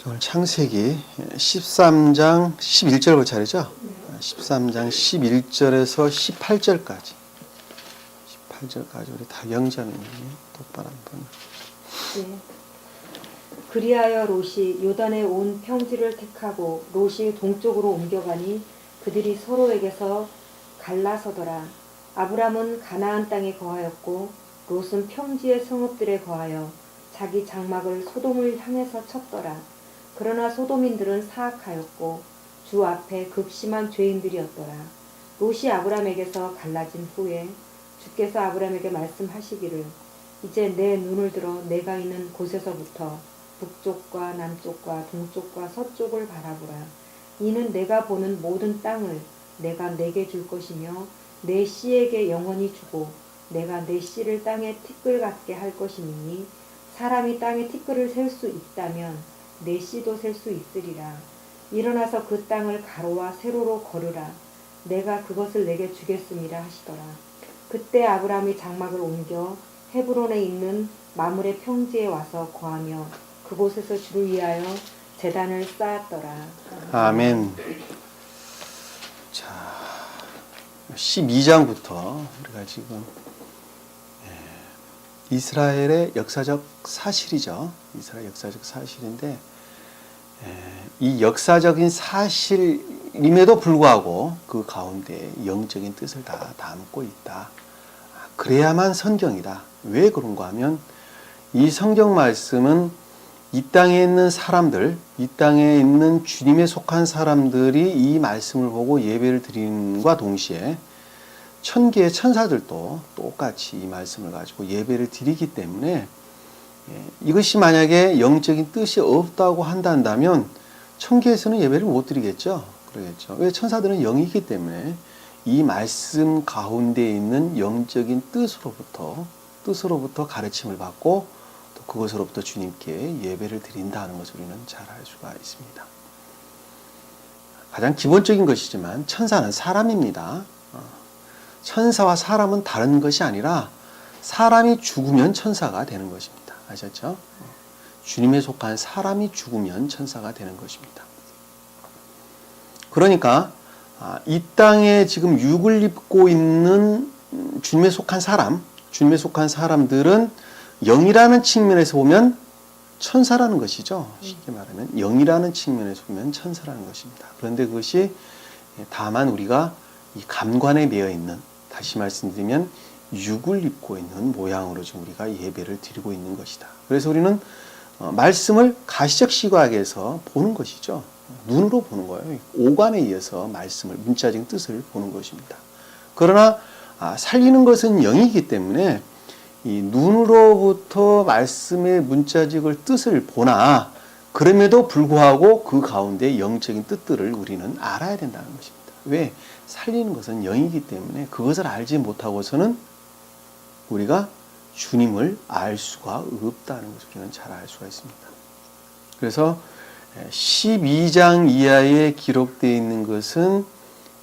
오늘 창세기 13장 11절 볼 차례죠? 13장 11절에서 18절까지. 18절까지 우리 다경자매님이 똑바로 한번. 네. 그리하여 롯이 요단의 온 평지를 택하고 롯이 동쪽으로 옮겨가니 그들이 서로에게서 갈라서더라. 아브람은 가나안 땅에 거하였고 롯은 평지의 성읍들에 거하여 자기 장막을 소돔을 향해서 쳤더라. 그러나 소돔인들은 사악하였고 주 앞에 극심한 죄인들이었더라. 롯이 아브람에게서 갈라진 후에 주께서 아브람에게 말씀하시기를 이제 내 눈을 들어 내가 있는 곳에서부터 북쪽과 남쪽과 동쪽과 서쪽을 바라보라. 이는 내가 보는 모든 땅을 내가 내게 줄 것이며 내 씨에게 영원히 주고 내가 내 씨를 땅에 티끌 같게 할 것이니 사람이 땅에 티끌을 셀 수 있다면 내 씨도 셀 수 있으리라. 일어나서 그 땅을 가로와 세로로 걸으라. 내가 그것을 내게 주겠음이라 하시더라. 그때 아브람이 장막을 옮겨 헤브론에 있는 마므레 평지에 와서 거하며 그곳에서 주를 위하여 제단을 쌓았더라. 아멘. 자, 12장부터 우리가 지금 이스라엘의 역사적 사실이죠. 이스라엘 역사적 사실인데 이 역사적인 사실임에도 불구하고 그 가운데 영적인 뜻을 다 담고 있다. 그래야만 성경이다. 왜 그런가 하면 이 성경 말씀은 이 땅에 있는 사람들, 이 땅에 있는 주님에 속한 사람들이 이 말씀을 보고 예배를 드림과 동시에 천계의 천사들도 똑같이 이 말씀을 가지고 예배를 드리기 때문에 이것이 만약에 영적인 뜻이 없다고 한다면 천계에서는 예배를 못 드리겠죠. 그러겠죠. 왜? 천사들은 영이기 때문에 이 말씀 가운데 있는 영적인 뜻으로부터 가르침을 받고 또 그것으로부터 주님께 예배를 드린다는 것을 우리는 잘 알 수가 있습니다. 가장 기본적인 것이지만 천사는 사람입니다. 천사와 사람은 다른 것이 아니라 사람이 죽으면 천사가 되는 것입니다. 아셨죠? 주님에 속한 사람이 죽으면 천사가 되는 것입니다. 그러니까 이 땅에 지금 육을 입고 있는 주님에 속한 사람, 주님에 속한 사람들은 영이라는 측면에서 보면 천사라는 것이죠. 쉽게 말하면 영이라는 측면에서 보면 천사라는 것입니다. 그런데 그것이 다만 우리가 이 감관에 매여 있는, 다시 말씀드리면 육을 입고 있는 모양으로 지금 우리가 예배를 드리고 있는 것이다. 그래서 우리는 말씀을 가시적 시각에서 보는 것이죠. 눈으로 보는 거예요. 오감에 의해서 말씀을, 문자적인 뜻을 보는 것입니다. 그러나 살리는 것은 영이기 때문에 이 눈으로부터 말씀의 문자적인 뜻을 보나 그럼에도 불구하고 그 가운데 영적인 뜻들을 우리는 알아야 된다는 것입니다. 왜? 살리는 것은 영이기 때문에 그것을 알지 못하고서는 우리가 주님을 알 수가 없다는 것을 우리는 잘 알 수가 있습니다. 그래서 12장 이하에 기록되어 있는 것은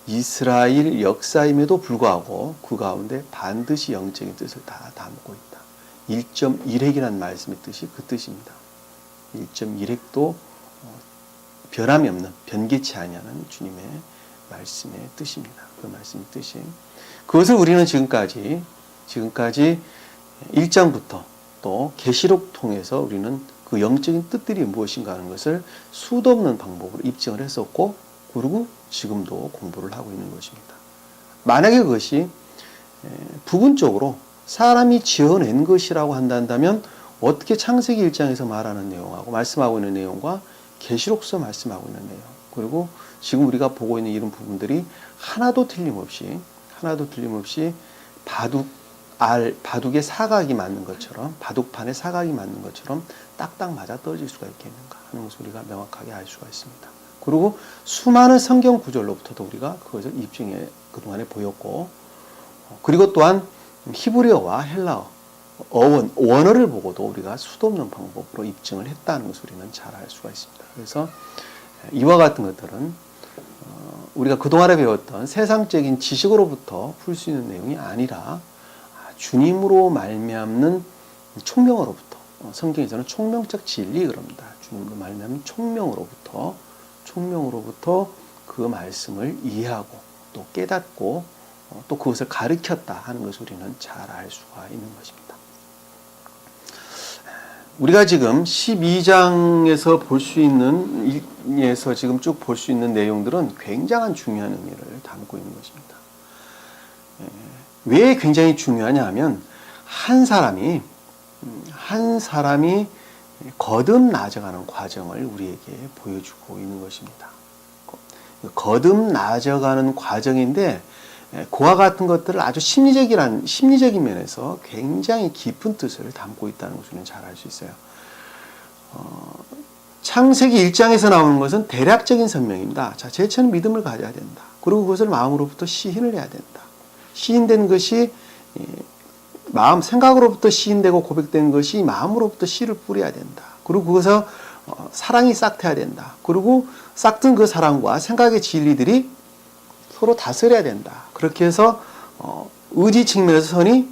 이스라엘 역사임에도 불구하고 그 가운데 반드시 영적인 뜻을 다 담고 있다. 1.1핵이라는 말씀의 뜻이 그 뜻입니다. 1.1핵도 변함이 없는, 변개치 아니하는 주님의 말씀의 뜻입니다. 그 말씀의 뜻이. 그것을 우리는 지금까지 1장부터 또 계시록 통해서 우리는 그 영적인 뜻들이 무엇인가 하는 것을 수도 없는 방법으로 입증을 했었고, 그리고 지금도 공부를 하고 있는 것입니다. 만약에 그것이 부분적으로 사람이 지어낸 것이라고 한다면 어떻게 창세기 1장에서 말하는 내용하고 말씀하고 있는 내용과 계시록서 말씀하고 있는 내용, 그리고 지금 우리가 보고 있는 이런 부분들이 하나도 틀림없이 바둑의 사각이 맞는 것처럼, 바둑판에 사각이 맞는 것처럼 딱딱 맞아 떨어질 수가 있겠는가 하는 것을 우리가 명확하게 알 수가 있습니다. 그리고 수많은 성경 구절로부터도 우리가 그것을 입증해 그동안에 보였고, 그리고 또한 히브리어와 헬라어, 원어를 보고도 우리가 수도 없는 방법으로 입증을 했다는 것을 우리는 잘 알 수가 있습니다. 그래서 이와 같은 것들은 우리가 그동안에 배웠던 세상적인 지식으로부터 풀 수 있는 내용이 아니라 주님으로 말미암는 총명으로부터, 성경에서는 총명적 진리 그럽니다. 주님으로 말하면 총명으로부터 그 말씀을 이해하고 또 깨닫고 또 그것을 가르쳤다 하는 것을 우리는 잘 알 수가 있는 것입니다. 우리가 지금 12장에서 볼 수 있는, 에서 지금 쭉 볼 수 있는 내용들은 굉장한 중요한 의미를 담고 있는 것입니다. 왜 굉장히 중요하냐 하면, 한 사람이 거듭 나아져가는 과정을 우리에게 보여주고 있는 것입니다. 거듭 나아져가는 과정인데, 그와 같은 것들을 아주 심리적인 면에서 굉장히 깊은 뜻을 담고 있다는 것을 잘 알 수 있어요. 창세기 1장에서 나오는 것은 대략적인 설명입니다. 자, 제처는 믿음을 가져야 된다. 그리고 그것을 마음으로부터 시인을 해야 된다. 시인된 것이 생각으로부터 시인되고 고백된 것이 마음으로부터 씨를 뿌려야 된다. 그리고 그것을 사랑이 싹트야 된다. 그리고 싹튼 그 사랑과 생각의 진리들이 서로 다스려야 된다. 그렇게 해서 의지 측면에서 선이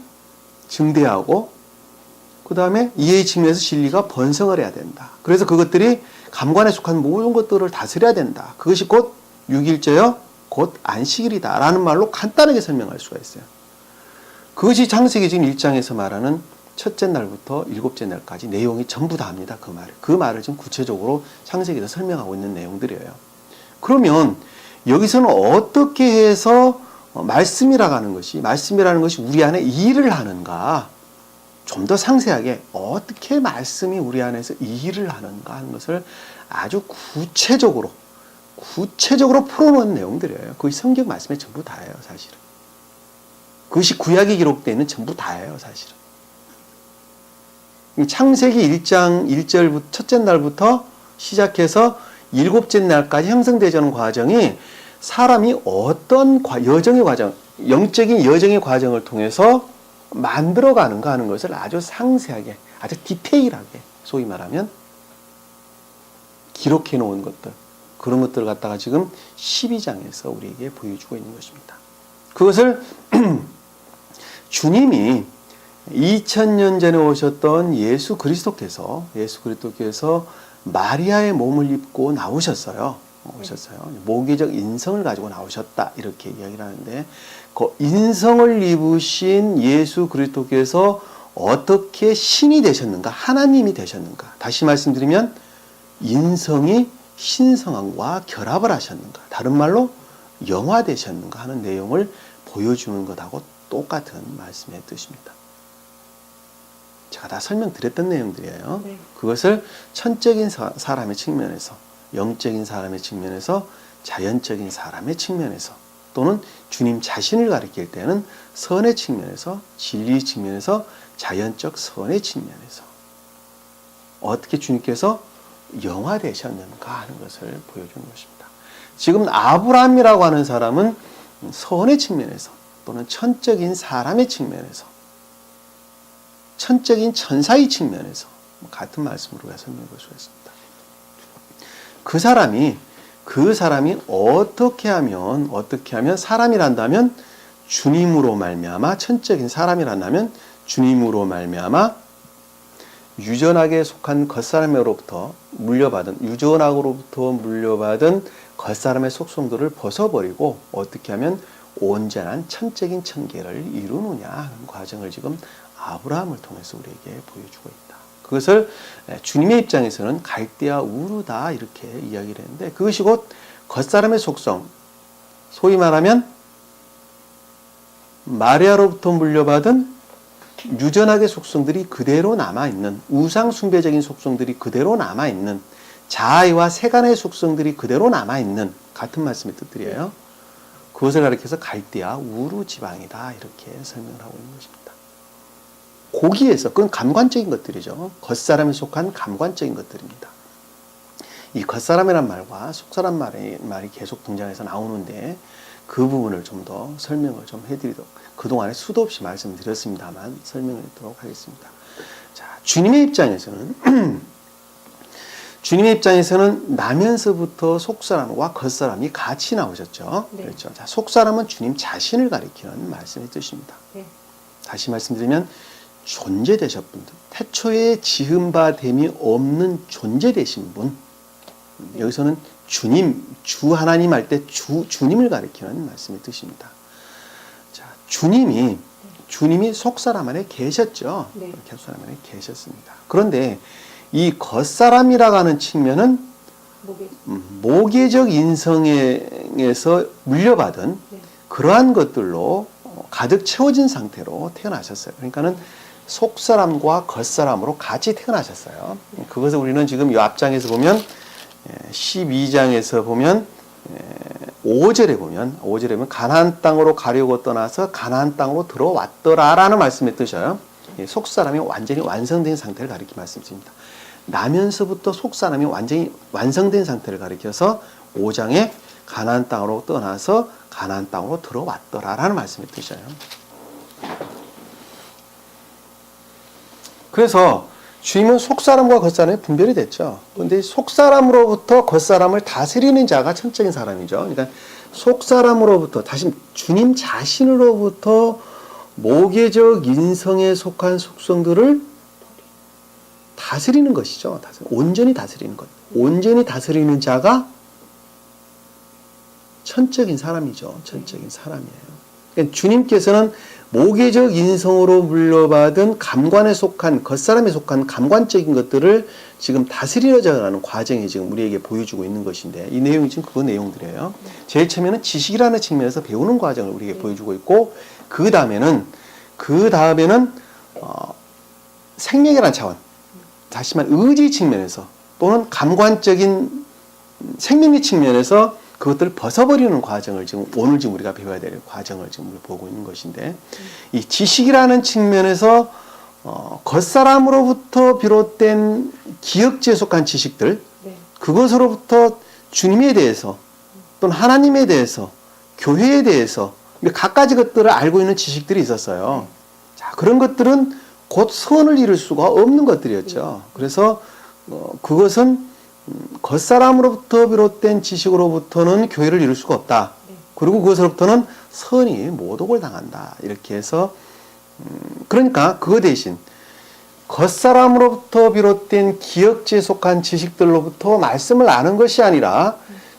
증대하고 그 다음에 이해의 측면에서 진리가 번성을 해야 된다. 그래서 그것들이 감관에 속한 모든 것들을 다스려야 된다. 그것이 곧 6일째여 곧 안식일이다 라는 말로 간단하게 설명할 수가 있어요. 그것이 창세기 지금 1장에서 말하는 첫째 날부터 일곱째 날까지 내용이 전부 다 합니다. 그 말을 지금 구체적으로 창세기에서 설명하고 있는 내용들이에요. 그러면 여기서는 어떻게 해서 말씀이라는 것이 우리 안에 일을 하는가, 좀 더 상세하게 어떻게 말씀이 우리 안에서 일을 하는가 하는 것을 아주 구체적으로 풀어놓은 내용들이에요. 그것이 성경 말씀에 전부 다예요, 사실은. 그것이 구약에 기록되어 있는 전부 다예요, 사실은. 창세기 1장 1절부터 첫째 날부터 시작해서 일곱째 날까지 형성되자는 과정이 사람이 어떤 여정의 과정, 영적인 여정의 과정을 통해서 만들어가는가 하는 것을 아주 상세하게, 아주 디테일하게, 소위 말하면 기록해 놓은 것들, 그런 것들을 갖다가 지금 12장에서 우리에게 보여주고 있는 것입니다. 그것을 주님이 2000년 전에 오셨던 예수 그리스도께서 마리아의 몸을 입고 나오셨어요. 모기적 인성을 가지고 나오셨다, 이렇게 이야기를 하는데, 그 인성을 입으신 예수 그리스도께서 어떻게 신이 되셨는가, 하나님이 되셨는가, 다시 말씀드리면 인성이 신성함과 결합을 하셨는가, 다른 말로 영화되셨는가 하는 내용을 보여주는 것하고 똑같은 말씀의 뜻입니다. 제가 다 설명드렸던 내용들이에요. 네. 그것을 천적인 사람의 측면에서, 영적인 사람의 측면에서, 자연적인 사람의 측면에서, 또는 주님 자신을 가리킬 때는 선의 측면에서, 진리의 측면에서, 자연적 선의 측면에서 어떻게 주님께서 영화되셨는가 하는 것을 보여주는 것입니다. 지금 아브라함이라고 하는 사람은 선의 측면에서, 또는 천적인 사람의 측면에서, 천적인 천사의 측면에서 같은 말씀으로 설명해 볼 수가 있습니다. 그 사람이 어떻게 하면 사람이란다면 주님으로 말미암아, 천적인 사람이란다면 주님으로 말미암아 유전학에 속한 겉사람으로부터 물려받은 겉사람의 속성들을 벗어버리고 어떻게 하면 온전한 천적인 천계를 이루느냐 하는 과정을 지금 아브라함을 통해서 우리에게 보여주고 있다. 그것을 주님의 입장에서는 갈대아 우르다, 이렇게 이야기를 했는데, 그것이 곧 겉사람의 속성, 소위 말하면 마리아로부터 물려받은 유전학의 속성들이 그대로 남아있는, 우상숭배적인 속성들이 그대로 남아있는, 자아와 세간의 속성들이 그대로 남아있는 같은 말씀의 뜻들이에요. 그것을 가리켜서 갈대아 우르 지방이다, 이렇게 설명을 하고 있는 것입니다. 고기에서, 그건 감관적인 것들이죠. 겉사람에 속한 감관적인 것들입니다. 이 겉사람이란 말과 속사람 말이 계속 등장해서 나오는데, 그 부분을 좀 더 설명을 좀 해드리도록, 그동안에 수도 없이 말씀드렸습니다만 설명을 드리도록 하겠습니다. 자, 주님의 입장에서는 나면서부터 속사람과 겉사람이 같이 나오셨죠. 네. 그렇죠. 자, 속사람은 주님 자신을 가리키는 말씀의 뜻입니다. 네. 다시 말씀드리면 존재 되셨분, 태초에 지은 바 됨이 없는 존재 되신 분. 여기서는 주님, 주 하나님 할 때 주님을 가리키는 말씀의 뜻입니다. 자, 주님이 속사람 안에 계셨죠. 네. 속사람 안에 계셨습니다. 그런데 이 겉사람이라고 하는 측면은 모계적 인성에서 물려받은 네. 그러한 것들로 가득 채워진 상태로 태어나셨어요. 그러니까는 속사람과 겉사람으로 같이 태어나셨어요. 그것을 우리는 지금 이 앞장에서 보면 12장에서 보면 5절에 보면 가나안 땅으로 가려고 떠나서 가나안 땅으로 들어왔더라라는 말씀을 뜻이에요. 속사람이 완전히 완성된 상태를 가리키는 말씀입니다. 나면서부터 속사람이 완전히 완성된 상태를 가리켜서 5장에 가나안 땅으로 떠나서 가나안 땅으로 들어왔더라라는 말씀을 뜻이에요. 그래서 주님은 속사람과 겉사람이 분별이 됐죠. 그런데 속사람으로부터 겉사람을 다스리는 자가 천적인 사람이죠. 그러니까 속사람으로부터 다시 주님 자신으로부터 모계적 인성에 속한 속성들을 다스리는 것이죠. 온전히 다스리는 것. 온전히 다스리는 자가 천적인 사람이죠. 천적인 사람이에요. 그러니까 주님께서는 모계적 인성으로 물려받은 감관에 속한 겉사람에 속한 감관적인 것들을 지금 다스리려는 과정이 지금 우리에게 보여주고 있는 것인데 이 내용이 지금 그거 내용들이에요. 제일 처음에는 지식이라는 측면에서 배우는 과정을 우리에게 보여주고 있고 그 다음에는 생명이라는 차원, 다시 말해 의지 측면에서 또는 감관적인 생명의 측면에서 그것들을 벗어버리는 과정을 오늘 우리가 배워야 될 과정을 지금 우리 보고 있는 것인데 이 지식이라는 측면에서 겉사람으로부터 비롯된 기억지에 속한 지식들 그것으로부터 주님에 대해서 또는 하나님에 대해서 교회에 대해서 갖가지 것들을 알고 있는 지식들이 있었어요. 자, 그런 것들은 곧 선을 이룰 수가 없는 것들이었죠. 그래서 그것은 겉사람으로부터 비롯된 지식으로부터는 교회를 이룰 수가 없다. 그리고 그것으로부터는 선이 모독을 당한다. 이렇게 해서 그러니까 그거 대신 겉사람으로부터 비롯된 기억지에 속한 지식들로부터 말씀을 아는 것이 아니라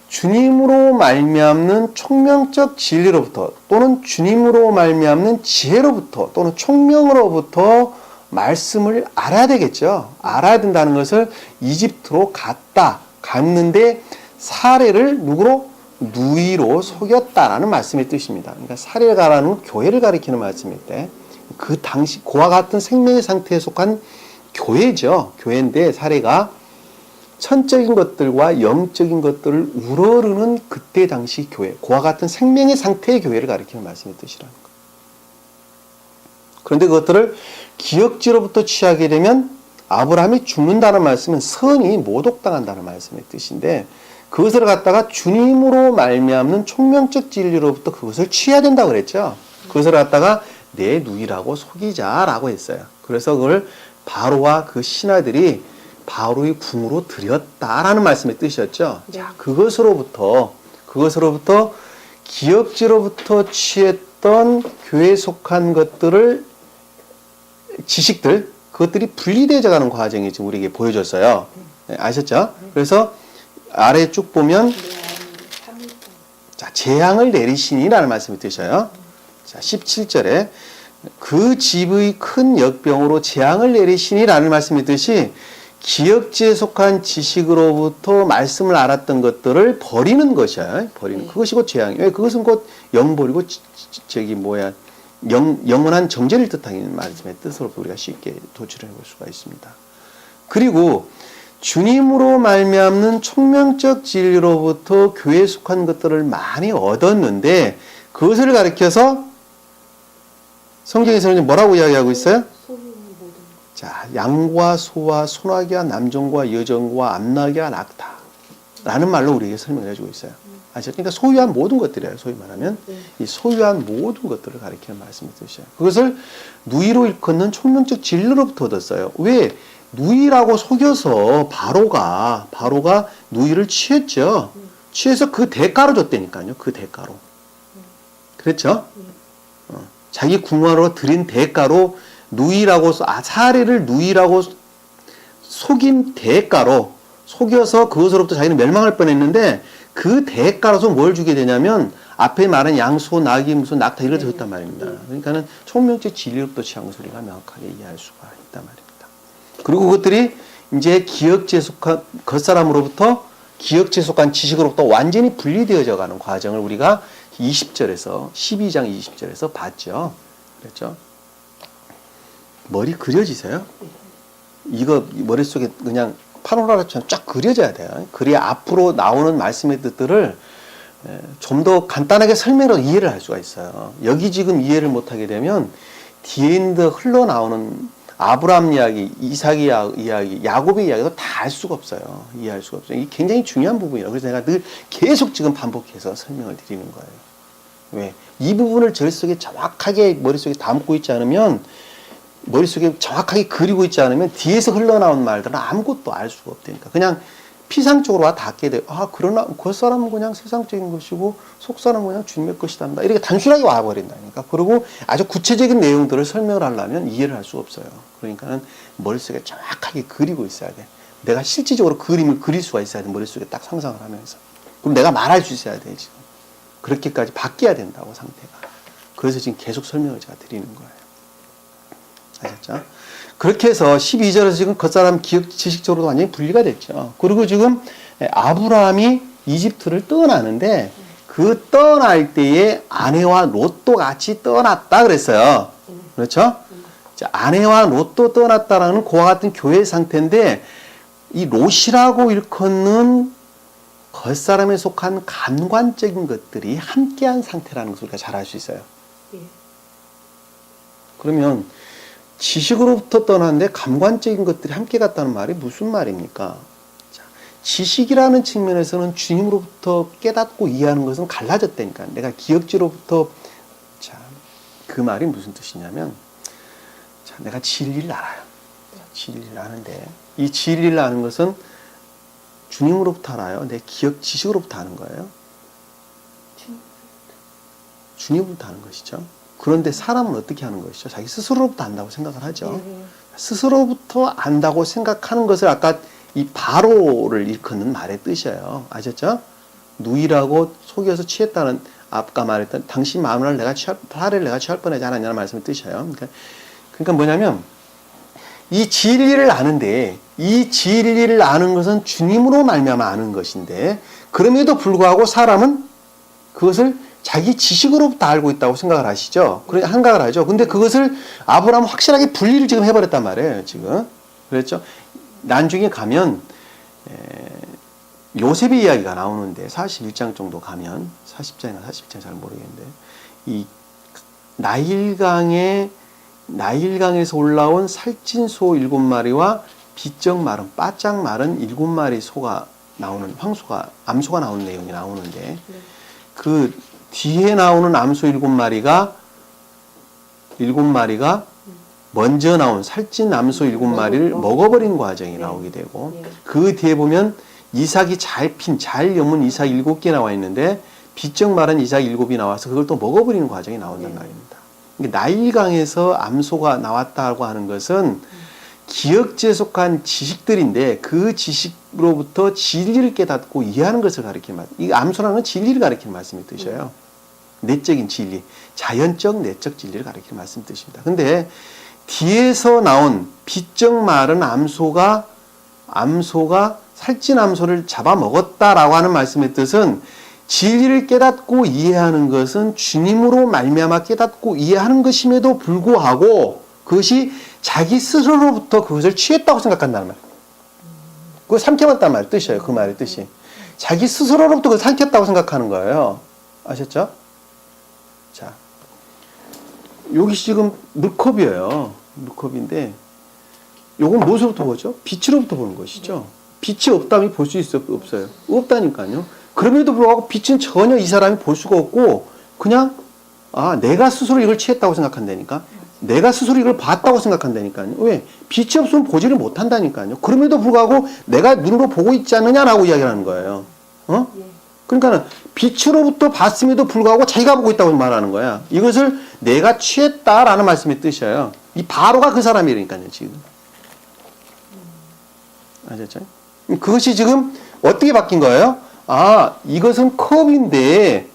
주님으로 말미암는 총명적 진리로부터 또는 주님으로 말미암는 지혜로부터 또는 총명으로부터 말씀을 알아야 되겠죠. 알아야 된다는 것을 이집트로 갔는데 사례를 누구로? 누이로 속였다라는 말씀의 뜻입니다. 그러니까 사례를 가라는 교회를 가리키는 말씀일 그 당시 그와 같은 생명의 상태에 속한 교회죠. 교회인데 사례가 천적인 것들과 영적인 것들을 우러르는 그때 당시 교회, 그와 같은 생명의 상태의 교회를 가리키는 말씀의 뜻이라는 거예요. 그런데 그것들을 기억지로부터 취하게 되면 아브라함이 죽는다는 말씀은 선이 모독당한다는 말씀의 뜻인데 그것을 갖다가 주님으로 말미암는 총명적 진리로부터 그것을 취해야 된다고 그랬죠. 그것을 갖다가 내 누이라고 속이자라고 했어요. 그래서 그걸 바로와 그 신하들이 바로의 궁으로 들였다라는 말씀의 뜻이었죠. 네. 자, 그것으로부터 기억지로부터 취했던 교회에 속한 것들을 지식들 그것들이 분리되어 가는 과정이 지금 우리에게 보여줬어요. 네, 아셨죠? 그래서 아래 쭉 보면 자, 재앙을 내리시니라는 말씀이 드셔요. 자, 17절에 그 집의 큰 역병으로 재앙을 내리시니라는 말씀이 듯이 기억지에 속한 지식으로부터 말씀을 알았던 것들을 버리는 것이야. 버리는 그것이 곧 재앙이에요. 왜? 그것은 곧 영버리고 영원한 정죄를 뜻하는 말씀의 뜻으로 우리가 쉽게 도출해 볼 수가 있습니다. 그리고 주님으로 말미암는 총명적 진리로부터 교회에 속한 것들을 많이 얻었는데 그것을 가리켜서 성경에서는 뭐라고 이야기하고 있어요? 자, 양과 소와 소나기와 남종과 여종과 암나기와 낙타라는 말로 우리에게 설명을 해주고 있어요. 아시죠? 그러니까 소유한 모든 것들이에요. 소위 말하면 이 소유한 모든 것들을 가리키는 말씀의 뜻이에요. 그것을 누이로 일컫는 총명적 진리로부터 얻었어요. 왜? 누이라고 속여서 바로가 누이를 취했죠. 취해서 그 대가로 줬다니까요. 그 대가로. 그렇죠? 자기 궁화로 드린 대가로 사례를 누이라고 속인 대가로 속여서 그것으로부터 자기는 멸망할 뻔했는데 그 대가로서 뭘 주게 되냐면 앞에 말한 양소, 나귀, 무슨 낙타 이걸 줬단 말입니다. 그러니까는 총명적 진리로부터 취한 것을 우리가 명확하게 이해할 수가 있단 말입니다. 그리고 그것들이 이제 기억지에 속한 겉사람으로부터 기억지에 속한 지식으로부터 완전히 분리되어져 가는 과정을 우리가 20절에서 12장 20절에서 봤죠. 그랬죠? 머리 그려지세요? 이거 머릿속에 그냥 파노라마처럼 쫙 그려져야 돼요. 그래야 앞으로 나오는 말씀의 뜻들을 좀 더 간단하게 설명으로 이해를 할 수가 있어요. 여기 지금 이해를 못하게 되면 뒤에 있는 흘러나오는 아브라함 이야기, 이삭 이야기, 야곱의 이야기도 다 알 수가 없어요. 이해할 수가 없어요. 이게 굉장히 중요한 부분이에요. 그래서 내가 늘 계속 지금 반복해서 설명을 드리는 거예요. 왜? 이 부분을 머릿속에 정확하게 머릿속에 담고 있지 않으면 머릿속에 정확하게 그리고 있지 않으면 뒤에서 흘러나온 말들은 아무것도 알 수가 없다니까. 그냥 피상적으로 와 닿게 돼요. 아, 그러나 그 사람은 그냥 세상적인 것이고 속 사람은 그냥 주님의 것이단다. 이렇게 단순하게 와버린다니까. 그리고 아주 구체적인 내용들을 설명을 하려면 이해를 할 수 없어요. 그러니까는 머릿속에 정확하게 그리고 있어야 돼. 내가 실질적으로 그림을 그릴 수가 있어야 돼. 머릿속에 딱 상상을 하면서. 그럼 내가 말할 수 있어야 돼, 지금. 그렇게까지 바뀌어야 된다고, 상태가. 그래서 지금 계속 설명을 제가 드리는 거예요. 아셨죠? 그렇게 해서 12절에서 지금 겉사람 기억 지식적으로도 완전히 분리가 됐죠. 그리고 지금 아브라함이 이집트를 떠나는데 그 떠날 때에 아내와 롯도 같이 떠났다 그랬어요. 그렇죠? 자, 아내와 롯도 떠났다라는 그와 같은 교회 상태인데 이 롯이라고 일컫는 겉사람에 속한 감관적인 것들이 함께한 상태라는 것을 우리가 잘 알 수 있어요. 그러면 지식으로부터 떠났는데 감관적인 것들이 함께 갔다는 말이 무슨 말입니까? 자, 지식이라는 측면에서는 주님으로부터 깨닫고 이해하는 것은 갈라졌다니까. 내가 기억지로부터, 자, 그 말이 무슨 뜻이냐면, 자, 내가 진리를 알아요. 진리를 아는데, 이 진리를 아는 것은 주님으로부터 알아요? 내 기억, 지식으로부터 아는 거예요? 주님으로부터 아는 것이죠. 그런데 사람은 어떻게 하는 것이죠? 자기 스스로부터 안다고 생각을 하죠. 스스로부터 안다고 생각하는 것을 아까 이 바로를 일컫는 말의 뜻이에요. 아셨죠? 누이라고 속여서 취했다는 아까 말했던 당신 마음을 사례를 내가 취할 뻔하지 않았냐는 말씀의 뜻이에요. 그러니까 뭐냐면 이 진리를 아는데 이 진리를 아는 것은 주님으로 말미암아 아는 것인데 그럼에도 불구하고 사람은 그것을 자기 지식으로부터 알고 있다고 생각을 하시죠? 그래, 생각을 하죠. 근데 그것을 아브라함은 확실하게 분리를 지금 해버렸단 말이에요, 지금. 그랬죠? 나중에 가면, 요셉의 이야기가 나오는데, 41장 정도 가면, 40장이나 41장 잘 모르겠는데, 이 나일강에서 올라온 살찐 소 7마리와 비쩍 마른, 바짝 마른 7마리 소가 나오는, 암소가 나오는 내용이 나오는데, 그 뒤에 나오는 암소 7마리가 먼저 나온 살찐 암소 7마리를 먹어버린 과정이 나오게 되고 그 뒤에 보면 이삭이 잘 여문 이삭 7개 나와 있는데 비쩍 마른 이삭 7이 나와서 그걸 또 먹어버리는 과정이 나온단 말입니다. 나일강에서 암소가 나왔다고 하는 것은 기억지에 속한 지식들인데 그 지식으로부터 진리를 깨닫고 이해하는 것을 가리키는 말. 이 암소라는 건 진리를 가리키는 말씀의 뜻이에요. 내적인 진리, 자연적 내적 진리를 가리키는 말씀 뜻입니다. 근데 뒤에서 나온 비쩍 마른 암소가 살찐 암소를 잡아먹었다라고 하는 말씀의 뜻은 진리를 깨닫고 이해하는 것은 주님으로 말미암아 깨닫고 이해하는 것임에도 불구하고 그것이 자기 스스로부터 그것을 취했다고 생각한다는 말. 그걸 삼켜봤다는 말 뜻이에요. 그 말의 뜻이. 자기 스스로로부터 그걸 삼켰다고 생각하는 거예요. 아셨죠? 자, 여기 지금 물컵이에요. 물컵인데, 요건 무엇으로부터 보죠? 빛으로부터 보는 것이죠. 빛이 없다면 볼 수 있어요? 없어요? 없다니까요. 그럼에도 불구하고 빛은 전혀 이 사람이 볼 수가 없고, 그냥, 내가 스스로 이걸 취했다고 생각한다니까? 내가 스스로 이걸 봤다고 생각한다니까요. 왜? 빛이 없으면 보지를 못한다니까요. 그럼에도 불구하고 내가 눈으로 보고 있지 않느냐라고 이야기를 하는 거예요. 그러니까는 빛으로부터 봤음에도 불구하고 자기가 보고 있다고 말하는 거야. 이것을 내가 취했다라는 말씀의 뜻이에요. 이 바로가 그 사람이라니까요, 지금. 아셨죠? 그것이 지금 어떻게 바뀐 거예요? 아, 이것은 컵인데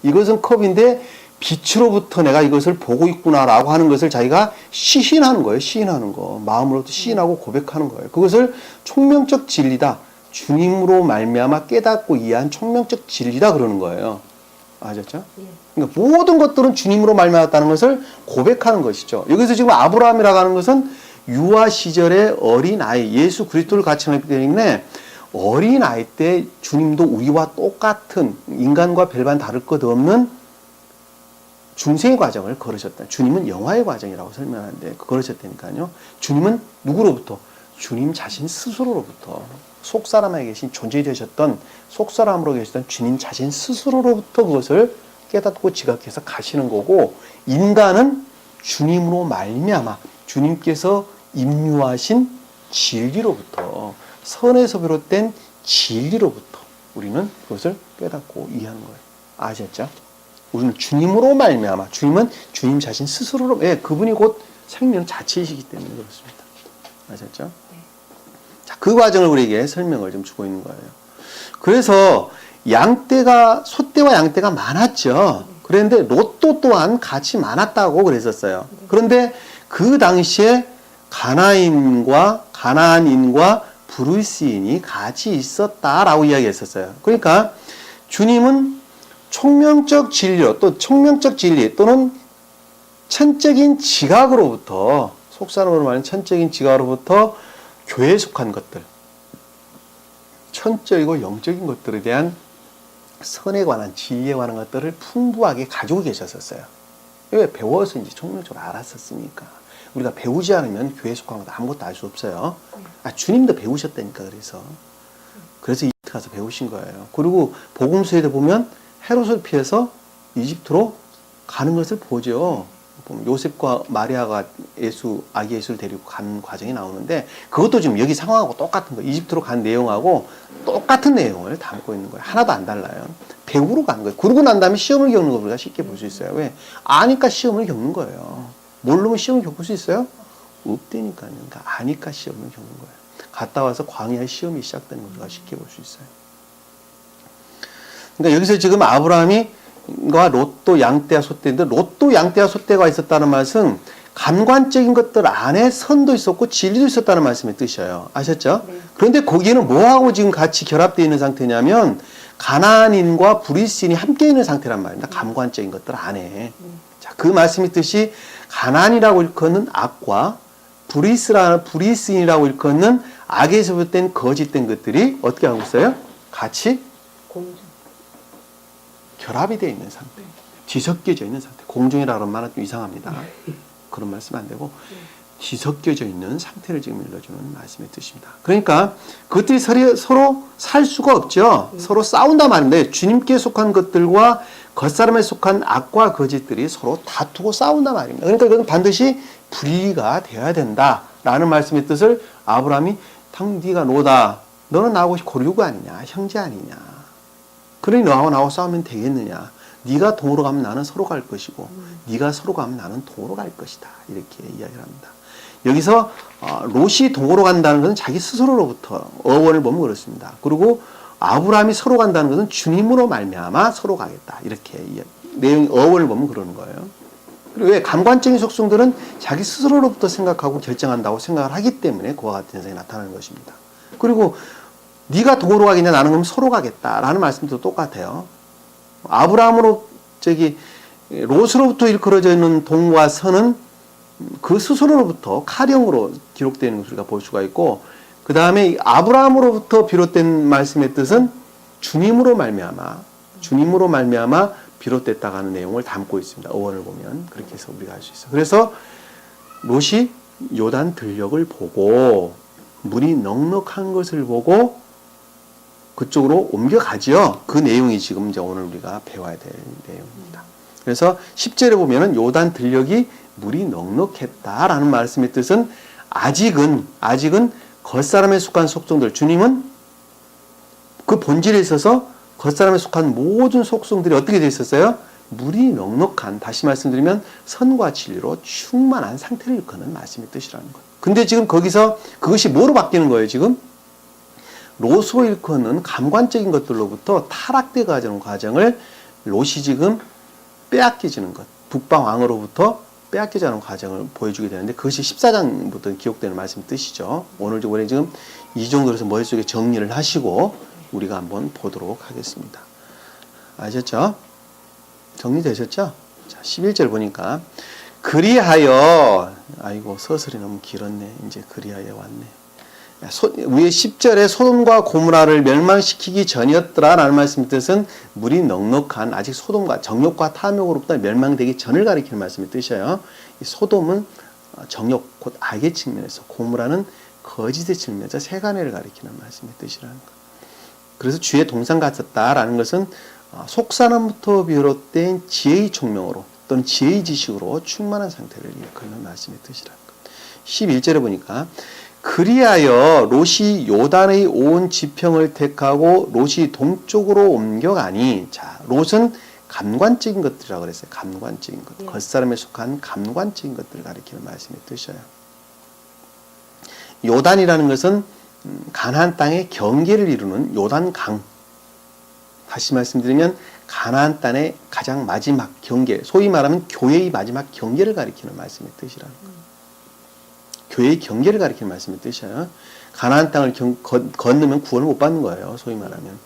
빛으로부터 내가 이것을 보고 있구나라고 하는 것을 자기가 시인하는 거예요. 시인하는 거. 마음으로부터 시인하고 고백하는 거예요. 그것을 총명적 진리다. 주님으로 말미암아 깨닫고 이해한 총명적 진리다 그러는 거예요. 아셨죠? 그러니까 모든 것들은 주님으로 말미암았다는 것을 고백하는 것이죠. 여기서 지금 아브라함이라고 하는 것은 유아 시절의 어린아이, 예수 그리스도를 같이 했기 때문에 어린아이 때 주님도 우리와 똑같은 인간과 별반 다를 것 없는 중생의 과정을 걸으셨다. 주님은 영화의 과정이라고 설명하는데 걸으셨다니까요. 주님은 누구로부터? 주님 자신 스스로로부터 속사람에 계신 존재 되셨던 속사람으로 계시던 주님 자신 스스로로부터 그것을 깨닫고 지각해서 가시는 거고 인간은 주님으로 말미암아 주님께서 임유하신 진리로부터 선에서 비롯된 진리로부터 우리는 그것을 깨닫고 이해하는 거예요. 아셨죠? 우리는 주님으로 말미암아 주님은 주님 자신 스스로로 그분이 곧 생명 자체이시기 때문에 그렇습니다. 아셨죠? 네. 자, 그 과정을 우리에게 설명을 좀 주고 있는 거예요. 그래서 소떼와 양떼가 많았죠. 그런데 롯도 또한 같이 많았다고 그랬었어요. 그런데 그 당시에 가나안인과 브루스인이 같이 있었다라고 이야기했었어요. 그러니까 주님은 총명적 진리 또는 천적인 지각으로부터 속사람으로 말하는 천적인 지각으로부터 교회에 속한 것들 천적이고 영적인 것들에 대한 선에 관한 진리에 관한 것들을 풍부하게 가지고 계셨었어요. 왜? 배워서 이제 총명적으로 알았었으니까. 우리가 배우지 않으면 교회에 속한 것도 아무것도 알 수 없어요. 주님도 배우셨다니까 그래서 이집트 가서 배우신 거예요. 그리고 복음서에도 보면 헤롯을 피해서 이집트로 가는 것을 보죠. 요셉과 마리아가 아기 예수를 데리고 간 과정이 나오는데 그것도 지금 여기 상황하고 똑같은 거예요. 이집트로 간 내용하고 똑같은 내용을 담고 있는 거예요. 하나도 안 달라요. 배우러 간 거예요. 그러고 난 다음에 시험을 겪는 거 우리가 쉽게 볼 수 있어요. 왜? 아니까 시험을 겪는 거예요. 모르면 시험을 겪을 수 있어요? 없다니까요. 그러니까 아니까 시험을 겪는 거예요. 갔다 와서 광야의 시험이 시작되는 걸 우리가 쉽게 볼 수 있어요. 그러니까 여기서 지금 아브라함과 롯도 양떼와 소떼인데 롯도 양떼와 소떼가 있었다는 말은 감관적인 것들 안에 선도 있었고 진리도 있었다는 말씀의 뜻이에요. 아셨죠? 네. 그런데 거기에는 뭐하고 지금 같이 결합되어 있는 상태냐면 가나안인과 브리스인이 함께 있는 상태란 말입니다. 감관적인 것들 안에. 자, 그 말씀의 뜻이 가나안이라고 일컫는 악과 브리스인이라고 일컫는 악에서 비롯된 거짓된 것들이 어떻게 하고 있어요? 같이 결합이 되어 있는 상태. 뒤섞여져 있는 상태. 공중이라고 하는 말은 좀 이상합니다. 그런 말씀 안 되고 뒤섞여져 있는 상태를 지금 일러주는 말씀의 뜻입니다. 그러니까 그것들이 서로 살 수가 없죠. 서로 싸운단 말인데 주님께 속한 것들과 겉사람에 속한 악과 거짓들이 서로 다투고 싸운단 말입니다. 그러니까 그건 반드시 분리가 되어야 된다라는 말씀의 뜻을 아브라함이 네가 노다. 너는 나하고 고류가 아니냐. 형제 아니냐. 그러니 너하고 나하고 싸우면 되겠느냐. 네가 동으로 가면 나는 서로 갈 것이고 네가 서로 가면 나는 동으로 갈 것이다. 이렇게 이야기를 합니다. 여기서 롯이 동으로 간다는 것은 자기 스스로로부터 어원을 보면 그렇습니다. 그리고 아브라함이 서로 간다는 것은 주님으로 말미암아 서로 가겠다. 이렇게 내용 어원을 보면 그러는 거예요. 그리고 왜 감관적인 속성들은 자기 스스로로부터 생각하고 결정한다고 생각을 하기 때문에 그와 같은 현상이 나타나는 것입니다. 그리고 네가 동으로 가겠냐 나는 그럼 서로 가겠다라는 말씀도 똑같아요. 롯으로부터 일컬어져 있는 동과 서는 그 스스로로부터 카령으로 기록되는 것을 우리가 볼 수가 있고 그 다음에 아브라함으로부터 비롯된 말씀의 뜻은 주님으로 말미암아 비롯됐다고 하는 내용을 담고 있습니다. 어원을 보면 그렇게 해서 우리가 알 수 있어요. 그래서 롯이 요단 들녘을 보고 물이 넉넉한 것을 보고 그쪽으로 옮겨가지요. 그 내용이 지금 이제 오늘 우리가 배워야 될 내용입니다. 그래서 10절에 보면은 요단 들녘이 물이 넉넉했다라는 말씀의 뜻은 아직은 겉사람에 속한 속성들, 주님은 그 본질에 있어서 겉사람에 속한 모든 속성들이 어떻게 되어 있었어요? 물이 넉넉한, 다시 말씀드리면 선과 진리로 충만한 상태를 일컫는 말씀의 뜻이라는 거예요. 근데 지금 거기서 그것이 뭐로 바뀌는 거예요, 지금? 롯으로 일컫는 감관적인 것들로부터 타락돼 가는 과정을 롯이 지금 빼앗겨지는 것, 북방 왕으로부터 빼앗겨지는 과정을 보여주게 되는데, 그것이 14장부터 기록되는 말씀의 뜻이죠. 오늘 지금 이 정도로 해서 머릿속에 정리를 하시고 우리가 한번 보도록 하겠습니다. 아셨죠? 정리되셨죠? 자, 11절 보니까 그리하여, 아이고 서술이 너무 길었네. 이제 그리하여 왔네. 위에 10절에 소돔과 고모라를 멸망시키기 전이었더라라는 말씀의 뜻은 물이 넉넉한, 아직 소돔과 정욕과 탐욕으로부터 멸망되기 전을 가리키는 말씀의 뜻이에요. 이 소돔은 정욕, 곧 악의 측면에서, 고모라는 거짓의 측면에서 세간회를 가리키는 말씀의 뜻이라는 것. 그래서 주의 동상 같았다라는 것은 속사람부터 비롯된 지혜의 총명으로 또는 지혜의 지식으로 충만한 상태를 일컫는 말씀의 뜻이라는 것. 11절에 보니까 그리하여 롯이 요단의 온 지평을 택하고 롯이 동쪽으로 옮겨가니, 자, 롯은 감관적인 것들이라고 그랬어요. 감관적인 것. 겉사람에 속한 감관적인 것들을 가리키는 말씀의 뜻이에요. 요단이라는 것은 가나안 땅의 경계를 이루는 요단강. 다시 말씀드리면 가나안 땅의 가장 마지막 경계, 소위 말하면 교회의 마지막 경계를 가리키는 말씀의 뜻이라는 거예요. 교회의 경계를 가리키는 말씀의 뜻이에요. 가나안 땅을 건너면 구원을 못 받는 거예요. 소위 말하면.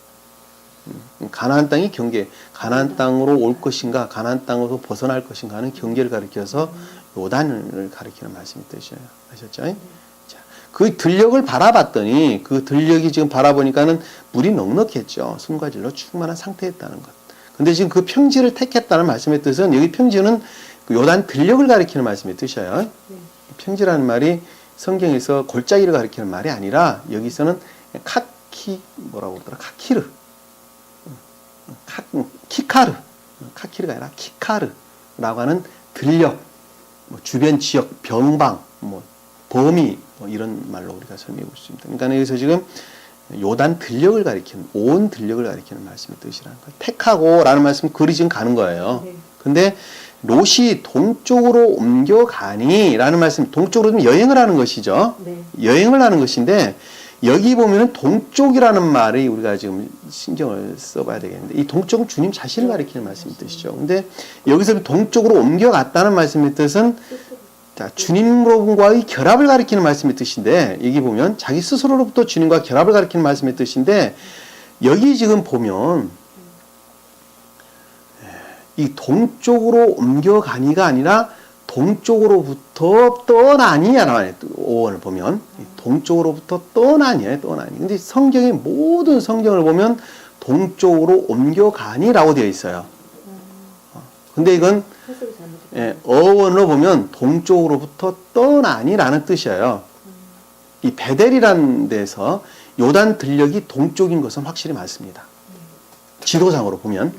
가나안 땅이 경계, 가나안 땅으로 올 것인가, 가나안 땅으로 벗어날 것인가 하는 경계를 가리켜서 요단을 가리키는 말씀의 뜻이에요. 아셨죠? 자, 그 들녘을 바라봤더니, 그 들녘이 지금 바라보니까는 물이 넉넉했죠. 숨과 질로 충만한 상태였다는 것. 근데 지금 그 평지를 택했다는 말씀의 뜻은, 여기 평지는 그 요단 들녘을 가리키는 말씀의 뜻이에요. 평지라는 말이 성경에서 골짜기를 가리키는 말이 아니라, 여기서는 뭐라고 그러더라? 카키르가 아니라 키카르라고 하는 들녘, 주변 지역, 병방, 범위, 이런 말로 우리가 설명해 볼 수 있습니다. 그러니까 여기서 지금 요단 들녘을 가리키는, 온 들녘을 가리키는 말씀의 뜻이라는 거예요. 택하고 라는 말씀은 그리 지금 가는 거예요. 근데 롯이 동쪽으로 옮겨가니 라는 말씀, 동쪽으로 좀 여행을 하는 것이죠. 네. 여행을 하는 것인데, 여기 보면은 동쪽이라는 말이 우리가 지금 신경을 써봐야 되겠는데, 이 동쪽은 주님 자신을 가리키는 말씀의 뜻이죠. 근데 여기서 동쪽으로 옮겨갔다는 말씀의 뜻은, 자, 주님과의 결합을 가리키는 말씀의 뜻인데, 여기 보면 자기 스스로로부터 주님과 결합을 가리키는 말씀의 뜻인데, 여기 지금 보면 이 동쪽으로 옮겨가니가 아니라 동쪽으로부터 떠나니라는 5원을 보면 동쪽으로부터 떠나니예요. 떠나니. 근데 성경의 모든 성경을 보면 동쪽으로 옮겨가니라고 되어 있어요. 근데 이건 어원으로 보면 동쪽으로부터 떠나니라는 뜻이에요. 이 베델이라는 데서 요단 들녘이 동쪽인 것은 확실히 맞습니다. 지도상으로 보면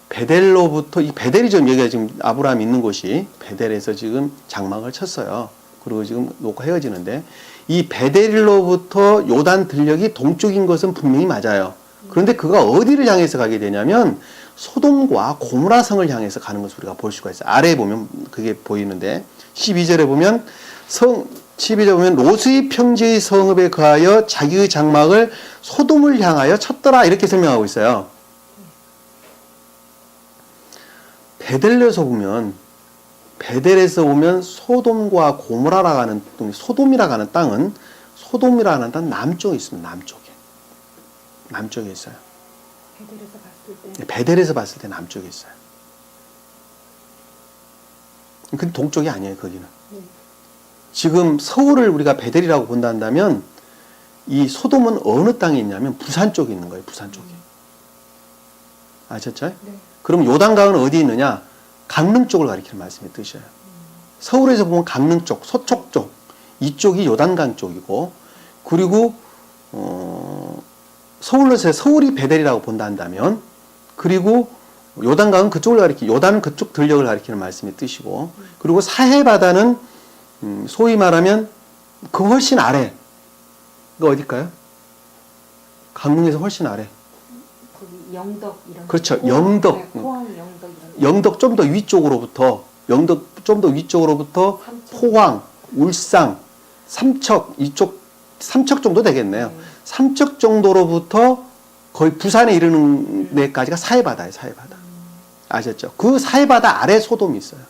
베델로부터, 이 베델이 좀 여기가 지금 아브라함이 있는 곳이 베델에서 지금 장막을 쳤어요. 그리고 지금 놓고 헤어지는데, 이 베델로부터 요단 들녘이 동쪽인 것은 분명히 맞아요. 그런데 그가 어디를 향해서 가게 되냐면 소돔과 고모라 성을 향해서 가는 것을 우리가 볼 수가 있어요. 아래에 보면 그게 보이는데, 12절에 보면 롯의 평지의 성읍에 거하여 자기의 장막을 소돔을 향하여 쳤더라, 이렇게 설명하고 있어요. 베델에서 보면 소돔과 고모라라고 하는, 소돔이라고 하는 땅은, 소돔이라고 하는 땅 남쪽에 있습니다. 남쪽에 있어요. 베델에서 봤을 때 남쪽에 있어요. 근데 동쪽이 아니에요, 거기는. 지금 서울을 우리가 베델이라고 본다면, 이 소돔은 어느 땅에 있냐면 부산 쪽에 있는 거예요, 부산 쪽에. 아셨죠? 네. 그럼 요단강은 어디 있느냐? 강릉 쪽을 가리키는 말씀의 뜻이에요. 서울에서 보면 강릉 쪽, 서쪽 쪽, 이쪽이 요단강 쪽이고, 그리고 서울이 베델이라고 본다 한다면, 그리고 요단강은 그쪽을 요단은 그쪽 들녘을 가리키는 말씀의 뜻이고, 그리고 사해바다는 소위 말하면 그 훨씬 아래, 이거 어딜까요? 강릉에서 훨씬 아래. 영덕 이런. 그렇죠. 포항, 영덕. 네, 포항 영덕 이런. 영덕 좀 더 위쪽으로부터 영덕 좀 더 위쪽으로부터 삼척. 포항, 울산, 삼척 이쪽 삼척 정도 되겠네요. 네. 삼척 정도로부터 거의 부산에 이르는 데까지가 사해바다예요. 사해바다. 아셨죠? 그 사해바다 아래 소돔이 있어요.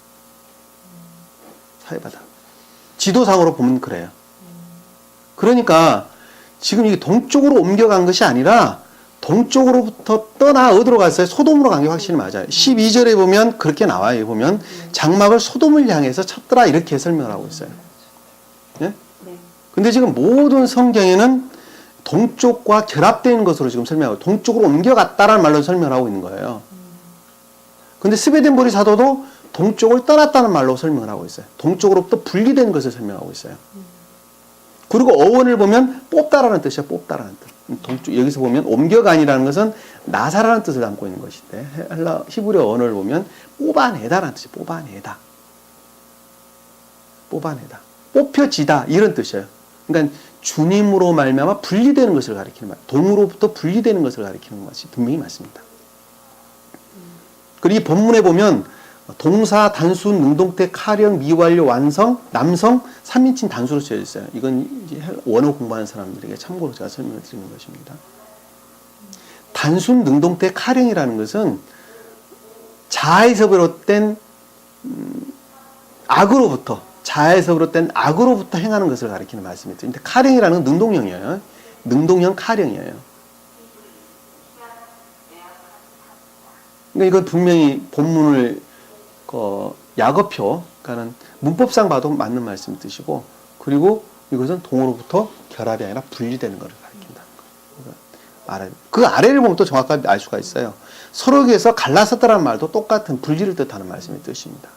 사해바다. 지도상으로 보면 그래요. 그러니까 지금 이게 동쪽으로 옮겨간 것이 아니라 동쪽으로부터 떠나 어디로 갔어요? 소돔으로 간 게 확실히 맞아요. 12절에 보면 그렇게 나와요. 보면 장막을 소돔을 향해서 쳤더라 이렇게 설명을 하고 있어요. 예? 네. 근데 지금 모든 성경에는 동쪽과 결합된 것으로 지금 설명하고 동쪽으로 옮겨갔다라는 말로 설명하고 있는 거예요. 근데 스베덴보리 사도도 동쪽을 떠났다는 말로 설명을 하고 있어요. 동쪽으로부터 분리된 것을 설명하고 있어요. 그리고 어원을 보면 뽑다라는 뜻이야. 뽑다라는 뜻. 동쪽, 여기서 보면 옮겨간이라는 것은 나사라는 뜻을 담고 있는 것인데 헬라 히브리어 언어를 보면 뽑아내다라는 뜻이 뽑아내다. 뽑아내다. 뽑혀지다 이런 뜻이에요. 그러니까 주님으로 말미암아 분리되는 것을 가리키는 말. 동으로부터 분리되는 것을 가리키는 것이 분명히 맞습니다. 그리고 이 본문에 보면 동사, 단순, 능동태, 카령, 미완료, 완성, 남성, 3인칭 단수로 쓰여 있어요. 이건 이제 원어 공부하는 사람들에게 참고로 제가 설명을 드리는 것입니다. 단순, 능동태, 카령이라는 것은 자아에서 비롯된 자아에서 비롯된 악으로부터 행하는 것을 가리키는 말씀이죠. 근데 카령이라는 건 능동형이에요. 능동형 카령이에요. 그러니까 이건 분명히 본문을 약어표, 그러니까는 문법상 봐도 맞는 말씀 뜻이고, 그리고 이것은 동으로부터 결합이 아니라 분리되는 것을 가리킨다는 거예요. 그 아래를 보면 또 정확하게 알 수가 있어요. 서로에게서 갈라섰다라는 말도 똑같은 분리를 뜻하는 말씀의 뜻입니다.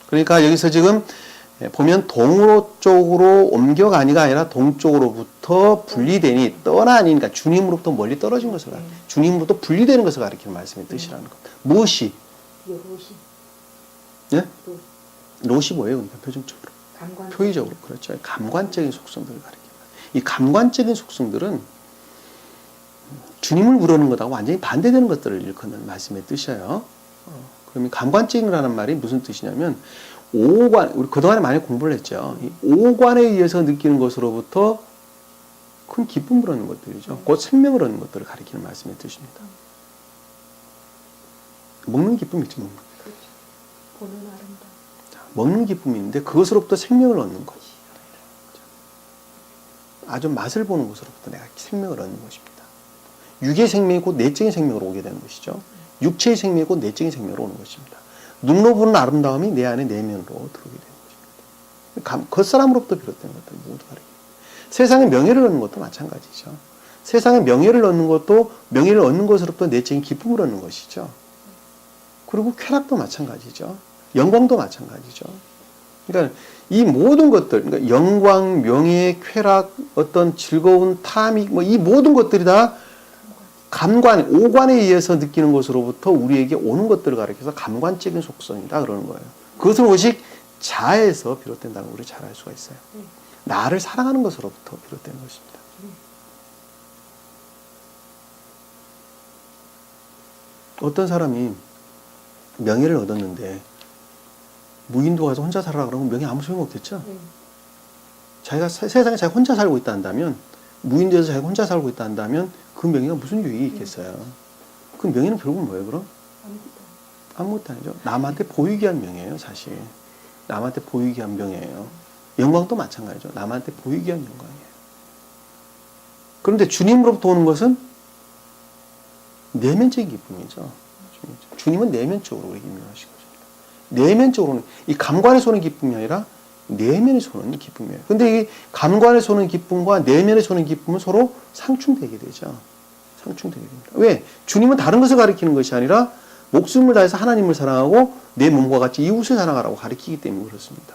그러니까 여기서 지금 보면 동으로 쪽으로 옮겨가니가 아니라 동쪽으로부터 분리되니 떠나니, 그러니까 주님으로부터 멀리 떨어진 것을 가리키는, 주님으로부터 분리되는 것을 가리키는 말씀의 뜻이라는 것. 무엇이? 요롯이. 예? 롯이 뭐예요? 그러니까 표준적으로. 감관. 표의적으로. 그렇죠. 감관적인 속성들을 가리킵니다. 이 감관적인 속성들은 주님을 우러는 것하고 완전히 반대되는 것들을 일컫는 말씀의 뜻이에요. 그러면 감관적이라는 말이 무슨 뜻이냐면 오관, 우리 그동안에 많이 공부를 했죠. 이 오관에 의해서 느끼는 것으로부터 큰 기쁨을 얻는 것들이죠. 곧 생명을 얻는 것들을 가리키는 말씀의 뜻입니다. 먹는 기쁨이 있지, 먹는. 그렇죠. 보는 아름다움. 먹는 기쁨이 있는데 그것으로부터 생명을 얻는 것. 아주 맛을 보는 것으로부터 내가 생명을 얻는 것입니다. 육의 생명이 곧 내적인 생명으로 오게 되는 것이죠. 육체의 생명이 곧 내적인 생명으로 오는 것입니다. 눈으로 보는 아름다움이 내 안에 내면으로 들어오게 되는 것입니다. 겉사람으로부터 비롯된 것들 모두 가리킵니다. 세상에 명예를 얻는 것도 마찬가지죠. 세상에 명예를 얻는 것도 명예를 얻는 것으로부터 내적인 기쁨을 얻는 것이죠. 그리고 쾌락도 마찬가지죠. 영광도 마찬가지죠. 그러니까 이 모든 것들, 그러니까 영광, 명예, 쾌락, 어떤 즐거운 탐이, 이 모든 것들이 다 감관, 오관에 의해서 느끼는 것으로부터 우리에게 오는 것들을 가리켜서 감관적인 속성이다 그러는 거예요. 그것은 오직 자에서 비롯된다는 걸 우리 잘 알 수가 있어요. 나를 사랑하는 것으로부터 비롯되는 것입니다. 어떤 사람이 명예를 얻었는데 무인도 가서 혼자 살아라 그러면 명예 아무 소용 없겠죠? 자기가 세상에 자기가 혼자 살고 있다 한다면, 무인도에서 자기가 혼자 살고 있다 한다면 그 명예가 무슨 유익이 있겠어요? 그 명예는 결국은 뭐예요, 그럼? 아무것도 아니죠. 남한테 보이게 한 명예예요, 사실. 남한테 보이게 한 명예예요. 영광도 마찬가지죠. 남한테 보이게 한 영광이에요. 그런데 주님으로부터 오는 것은 내면적인 기쁨이죠. 주님은 내면적으로 우리에게 임명하신 것입니다. 내면적으로는 이 감관에서 오는 기쁨이 아니라 내면에서 오는 기쁨이에요. 근데 이 감관에서 오는 기쁨과 내면에서 오는 기쁨은 서로 상충되게 되죠. 상충되게 됩니다. 왜? 주님은 다른 것을 가리키는 것이 아니라 목숨을 다해서 하나님을 사랑하고 내 몸과 같이 이웃을 사랑하라고 가리키기 때문에 그렇습니다.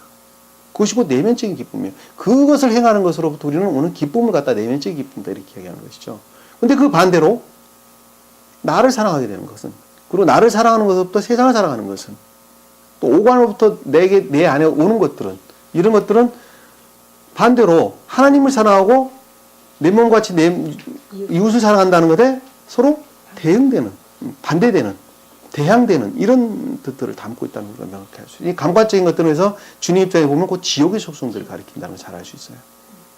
그것이 곧 내면적인 기쁨이에요. 그것을 행하는 것으로부터 우리는 오는 기쁨을 갖다 내면적인 기쁨이다 이렇게 얘기하는 것이죠. 근데 그 반대로 나를 사랑하게 되는 것은, 그리고 나를 사랑하는 것부터 세상을 사랑하는 것은, 또 오관으로부터 내 안에 오는 것들은, 이런 것들은 반대로 하나님을 사랑하고 내 몸과 같이 내 이웃을 사랑한다는 것에 서로 대응되는, 반대되는, 대항되는 이런 뜻들을 담고 있다는 걸 명확히 알 수 있어요. 이 감관적인 것들에서 주님 입장에 보면 그 지옥의 속성들을 가리킨다는 걸 잘 알 수 있어요.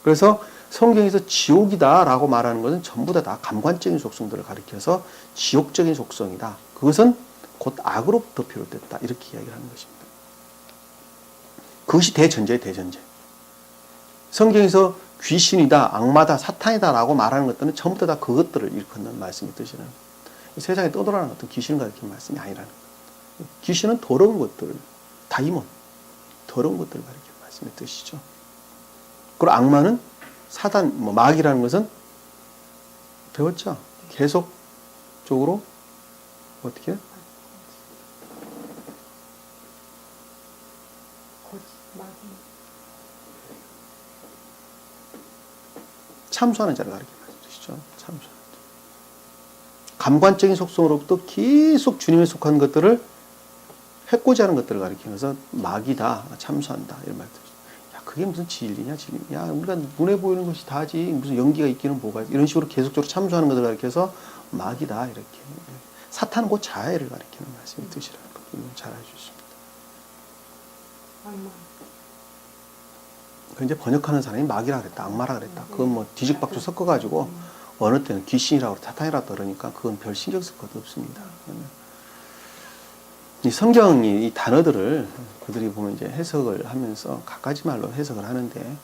그래서 성경에서 지옥이다라고 말하는 것은 전부 다 감관적인 속성들을 가리켜서 지옥적인 속성이다. 그것은 곧 악으로부터 비롯됐다. 이렇게 이야기를 하는 것입니다. 그것이 대전제예요, 대전제. 성경에서 귀신이다, 악마다, 사탄이다라고 말하는 것들은 전부 다 그것들을 일컫는 말씀의 뜻이라는 거예요. 세상에 떠돌아가는 것은 귀신을 가리키는 말씀이 아니라는 거예요. 귀신은 더러운 것들, 다이몬, 더러운 것들을 가리키는 말씀의 뜻이죠. 그리고 악마는 사단, 마귀라는 것은 배웠죠? 계속적으로 어떻게 해요? 참소하는 자를 가리키는 뜻이죠. 참소하는 자. 감관적인 속성으로부터 계속 주님에 속한 것들을 해코지 하는 것들을 가리키면서 마귀다, 참소한다 이런 말들. 야, 그게 무슨 진리냐, 진리. 야, 우리가 눈에 보이는 것이 다지. 무슨 연기가 있기는 뭐가 있지. 이런 식으로 계속적으로 참소하는 것을 가리켜서 마귀다 이렇게. 사탄은 곧 자아를 가리키는 말씀의 뜻이라는 것. 잘 알수 있습니다. 그 이제 번역하는 사람이 마귀라 그랬다, 악마라 그랬다. 그건 뭐 뒤죽박죽 섞어가지고 어느 때는 귀신이라고 사탄이라고 그러니까 그건 별 신경 쓸 것도 없습니다. 이 성경이 이 단어들을 그들이 보면 이제 해석을 하면서 각가지 말로 해석을 하는데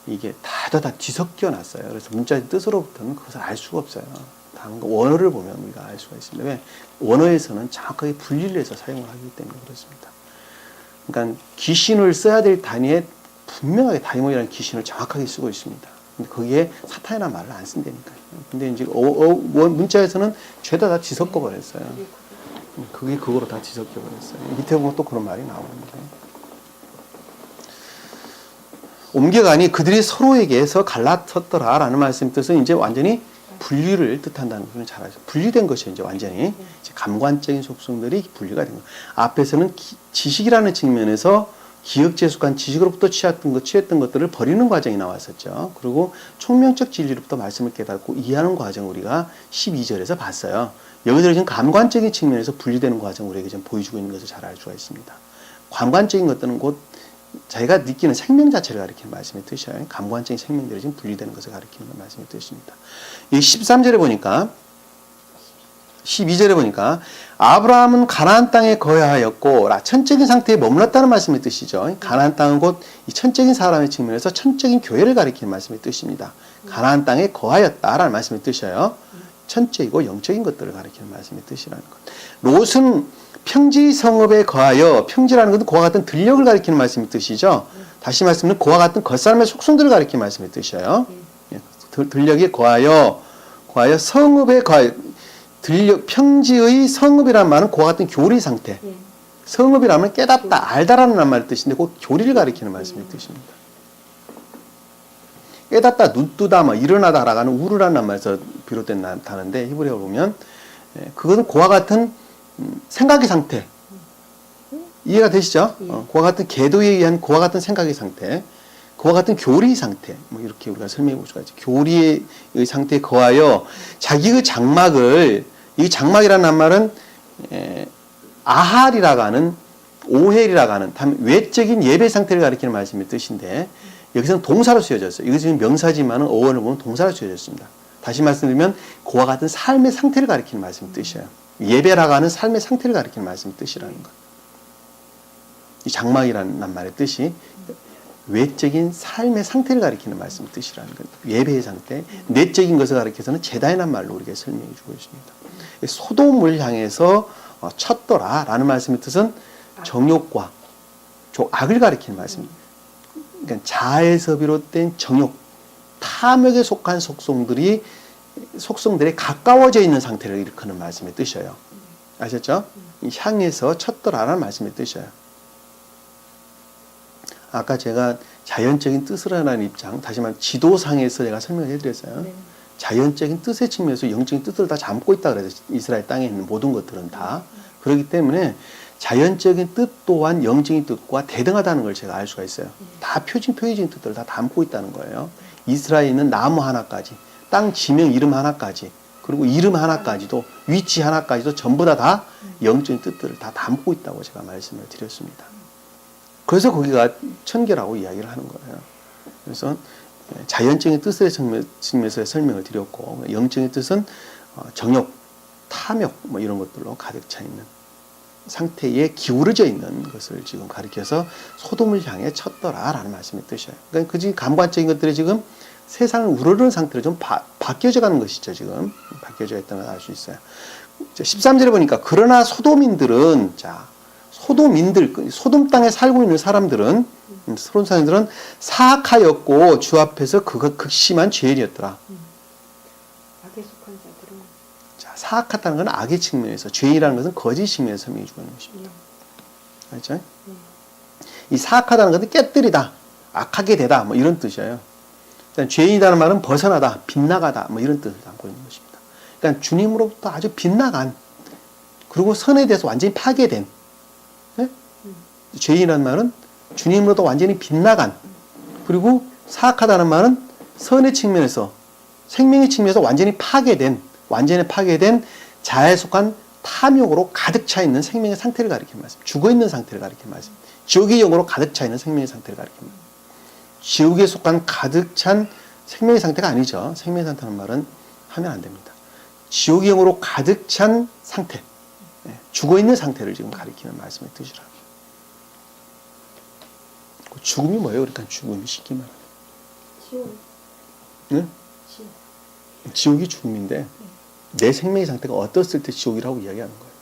이게 다 뒤섞여 놨어요. 그래서 문자의 뜻으로부터는 그것을 알 수가 없어요. 원어를 보면 우리가 알 수가 있습니다. 왜? 원어에서는 정확하게 분리를 해서 사용을 하기 때문에 그렇습니다. 그러니까 귀신을 써야 될 단위에 분명하게 다이몬이라는 귀신을 정확하게 쓰고 있습니다. 근데 거기에 사탄이라는 말을 안 쓴다니까요. 근데 이제 문자에서는 죄다 다 뒤섞어 버렸어요. 그게 그거로 다 뒤섞여 버렸어요. 밑에 보면 또 그런 말이 나오는데. 옮겨가니 그들이 서로에게서 갈라섰더라 라는 말씀 뜻은 이제 완전히 분리를 뜻한다는 것을 잘 알죠. 분리된 것이 이제 완전히 이제 감관적인 속성들이 분리가 된 거예요. 앞에서는 지식이라는 측면에서 기억지에 속한 지식으로부터 취했던 것들을 버리는 과정이 나왔었죠. 그리고 총명적 진리로부터 말씀을 깨닫고 이해하는 과정을 우리가 12절에서 봤어요. 여기서 지금 감관적인 측면에서 분리되는 과정을 우리에게 지금 보여주고 있는 것을 잘 알 수가 있습니다. 감관적인 것들은 곧 자기가 느끼는 생명 자체를 가리키는 말씀의 뜻이에요. 감관적인 생명들이 지금 분리되는 것을 가리키는 말씀의 뜻입니다. 이 13절에 보니까 12절에 보니까 아브라함은 가나안 땅에 거하였고 천적인 상태에 머물렀다는 말씀의 뜻이죠. 가나안 땅은 곧 이 천적인 사람의 측면에서 천적인 교회를 가리키는 말씀의 뜻입니다. 가나안 땅에 거하였다라는 말씀의 뜻이에요. 천적이고 영적인 것들을 가리키는 말씀의 뜻이라는 것. 롯은 평지 성읍에 거하여, 평지라는 것은 그와 같은 들녘을 가리키는 말씀의 뜻이죠. 다시 말씀드리면 그와 같은 겉사람의 속성들을 가리키는 말씀의 뜻이에요. 들녘에 거하여 성읍에 거하여. 평지의 성읍이라는 말은 그와 같은 교리 상태. 성읍이라면 깨닫다, 알다라는 말의 뜻인데 그 교리를 가리키는 말씀의 뜻입니다. 깨닫다, 눈뜨다, 일어나다라고 하는 우르라는 말에서 비롯된 단어인데 히브리어로 보면 그것은 그와 같은 생각의 상태. 이해가 되시죠? 그와 같은 계도에 의한 그와 같은 생각의 상태. 그와 같은 교리 상태, 이렇게 우리가 설명해 볼 수가 있죠. 교리의 상태에 거하여 자기의 장막을, 이 장막이라는 말은 아할이라고 하는, 오헬이라고 하는 외적인 예배 상태를 가리키는 말씀의 뜻인데 여기서는 동사로 쓰여졌어요. 여기서는 명사지만은 어원을 보면 동사로 쓰여졌습니다. 다시 말씀드리면 그와 같은 삶의 상태를 가리키는 말씀의 뜻이에요. 예배라고 하는 삶의 상태를 가리키는 말씀의 뜻이라는 것. 이 장막이라는 말의 뜻이 외적인 삶의 상태를 가리키는 말씀의 뜻이라는 것. 예배의 상태, 내적인 것을 가리켜서는 제단이라는 말로 우리에게 설명해 주고 있습니다. 소돔을 향해서 쳤더라라는 말씀의 뜻은 정욕과 악을 가리키는 말씀입니다. 그러니까 자아에서 비롯된 정욕, 탐욕에 속한 속성들에 가까워져 있는 상태를 일컫는 말씀의 뜻이에요. 아셨죠? 향해서 쳤더라라는 말씀의 뜻이에요. 아까 제가 자연적인 뜻을 하는 입장, 다시 말하면 지도상에서 제가 설명을 해드렸어요. 네. 자연적인 뜻의 측면에서 영적인 뜻을 다 담고 있다 그래서 이스라엘 땅에 있는 모든 것들은 다. 그렇기 때문에 자연적인 뜻 또한 영적인 뜻과 대등하다는 걸 제가 알 수가 있어요. 다 표준적인 뜻들을 다 담고 있다는 거예요. 이스라엘에 있는 나무 하나까지, 땅 지명 이름 하나까지, 그리고 이름 하나까지도, 위치 하나까지도 전부 다 영적인 뜻들을 다 담고 있다고 제가 말씀을 드렸습니다. 그래서 거기가 천계라고 이야기를 하는 거예요. 그래서 자연적인 뜻의 측면에서 설명을 드렸고, 영적인 뜻은 정욕, 탐욕 뭐 이런 것들로 가득 차 있는 상태에 기울어져 있는 것을 지금 가리켜서 소돔을 향해 쳤더라라는 말씀의 뜻이에요. 그러니까 그 지금 감관적인 것들이 지금 세상을 우러르는 상태로 좀 바뀌어져 가는 것이죠. 지금 바뀌어져 있다는 걸 알 수 있어요. 13절에 보니까 그러나 소돔인들은, 자, 소돔 땅에 살고 있는 사람들은 사악하였고 주 앞에서 그가 극심한 죄인이었더라. 악에 속한 자들은 자, 사악하다는 건 악의 측면에서, 죄인이라는 것은 거짓 측면에서 설명해 주고 있는 것입니다. 알죠? 이 사악하다는 것은 깨뜨리다, 악하게 되다, 뭐 이런 뜻이에요. 죄인이라는 말은 벗어나다, 빗나가다, 뭐 이런 뜻을 담고 있는 것입니다. 그러니까 주님으로부터 아주 빗나간, 그리고 선에 대해서 완전히 파괴된, 네? 죄인이라는 말은 주님으로부터 완전히 빗나간, 그리고 사악하다는 말은 선의 측면에서, 생명의 측면에서 완전히 파괴된 자아에 속한 탐욕으로 가득 차 있는 생명의 상태를 가리키는 말씀. 죽어 있는 상태를 가리키는 말씀. 지옥의 영으로 가득 차 있는 생명의 상태를 가리키는 말씀. 지옥에 속한 가득 찬 생명의 상태가 아니죠. 생명의 상태라는 말은 하면 안 됩니다. 지옥의 영으로 가득 찬 상태, 죽어 있는 상태를 지금 가리키는 말씀의 뜻이라. 죽음이 뭐예요? 그러니까 죽음이 쉽게 말하면. 지옥. 네? 지옥. 지옥이 죽음인데 내 생명의 상태가 어떻을 때 지옥이라고 이야기하는 거예요.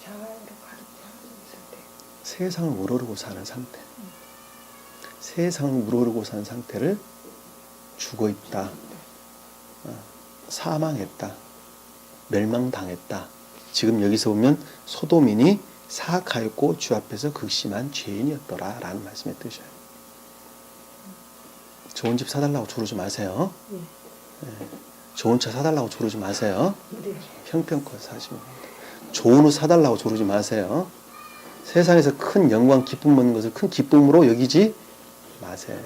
자아로 가득 찬 상태. 세상을 우러르고 사는 상태. 세상을 우러르고 사는 상태를 죽어 있다, 사망했다, 멸망당했다. 지금 여기서 보면 소돔인이 사악하였고 주 앞에서 극심한 죄인이었더라 라는 말씀의 뜻이에요. 좋은 집 사달라고 조르지 마세요. 좋은 차 사달라고 조르지 마세요. 형편껏 사시면 됩니다. 좋은 옷 사달라고 조르지 마세요. 세상에서 큰 영광, 기쁨 얻는 것을 큰 기쁨으로 여기지 마세요.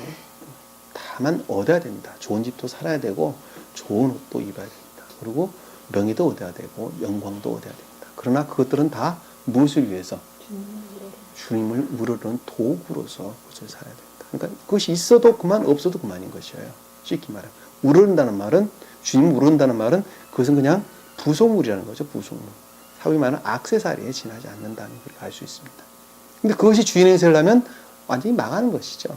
다만 얻어야 됩니다. 좋은 집도 살아야 되고 좋은 옷도 입어야 됩니다. 그리고 명예도 얻어야 되고 영광도 얻어야 됩니다. 그러나 그것들은 다 무엇을 위해서? 주님을 우러르는 도구로서 그것을 살아야 됩니다. 그러니까 그것이 있어도 그만, 없어도 그만인 것이에요. 쉽게 말하면 우러른다는 말은, 주님을 우러른다는 말은 그것은 그냥 부속물이라는 거죠. 부속물. 사람이 말하는 액세서리에 지나지 않는다는 걸 알 수 있습니다. 근데 그것이 주인 행세를 하면 완전히 망하는 것이죠.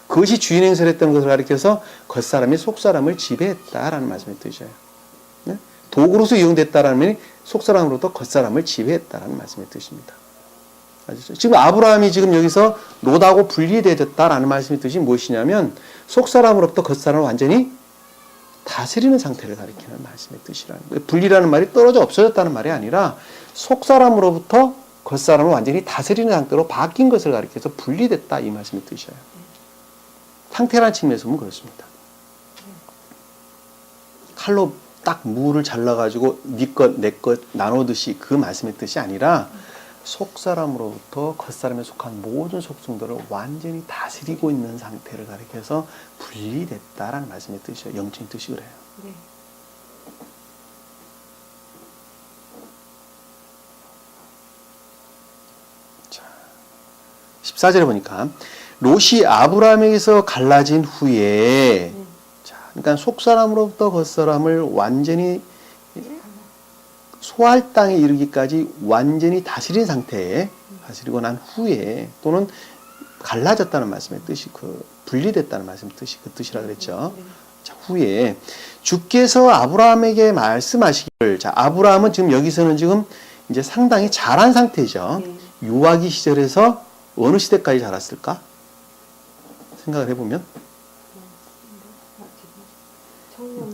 그것이 주인 행세를 했다는 것을 가리켜서 겉사람이 속사람을 지배했다라는 말씀의 뜻이에요. 네? 도구로서 이용됐다라는 말이 속사람으로부터 겉사람을 지배했다라는 말씀의 뜻입니다. 아시죠? 지금 아브라함이 지금 여기서 롯하고 분리되었다라는 말씀의 뜻이 무엇이냐면 속사람으로부터 겉사람을 완전히 다스리는 상태를 가리키는 말씀의 뜻이라는 거예요. 분리라는 말이 떨어져 없어졌다는 말이 아니라 속사람으로부터 겉사람을 완전히 다스리는 상태로 바뀐 것을 가리켜서 분리됐다 이 말씀의 뜻이에요. 상태라는 측면에서 보면 그렇습니다. 칼로 딱 무를 잘라가지고 네 것, 내 것 나누듯이 그 말씀의 뜻이 아니라 속사람으로부터 겉사람에 속한 모든 속성들을 완전히 다스리고 있는 상태를 가리켜서 분리됐다라는 말씀의 뜻이에요. 영적인 뜻이 그래요. 네. 자, 14절에 보니까 롯이 아브라함에게서 갈라진 후에, 자, 그러니까 속사람으로부터 겉사람을 완전히 소할 땅에 이르기까지 완전히 다스린 상태에 다스리고 난 후에, 또는 갈라졌다는 말씀의 뜻이 분리됐다는 말씀의 뜻이 그 뜻이라 그랬죠. 자, 후에 주께서 아브라함에게 말씀하시기를, 자, 아브라함은 지금 여기서는 지금 이제 상당히 자란 상태죠. 유아기 시절에서 어느 시대까지 자랐을까? 생각을 해보면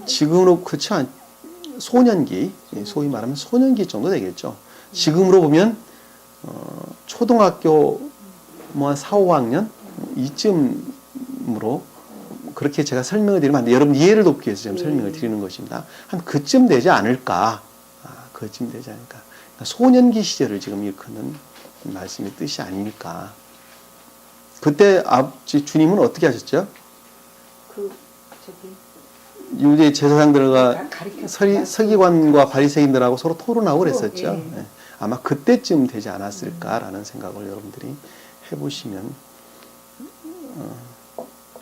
지금으로 그렇죠. 소년기, 소위 말하면 소년기 정도 되겠죠. 지금으로 보면 초등학교 뭐 한 4, 5학년 이쯤으로 그렇게 제가 설명을 드리면 안 돼. 여러분 이해를 돕기 위해서 지금 설명을 드리는 것입니다. 한 그쯤 되지 않을까? 그쯤 되지 않을까? 그러니까 소년기 시절을 지금 일컫는 말씀의 뜻이 아닙니까? 그때 주님은 어떻게 하셨죠? 유대 제사장들과 가르쳤다. 서기관과 바리새인들하고 서로 토론하고 그랬었죠. 예. 예. 아마 그때쯤 되지 않았을까라는 생각을 여러분들이 해보시면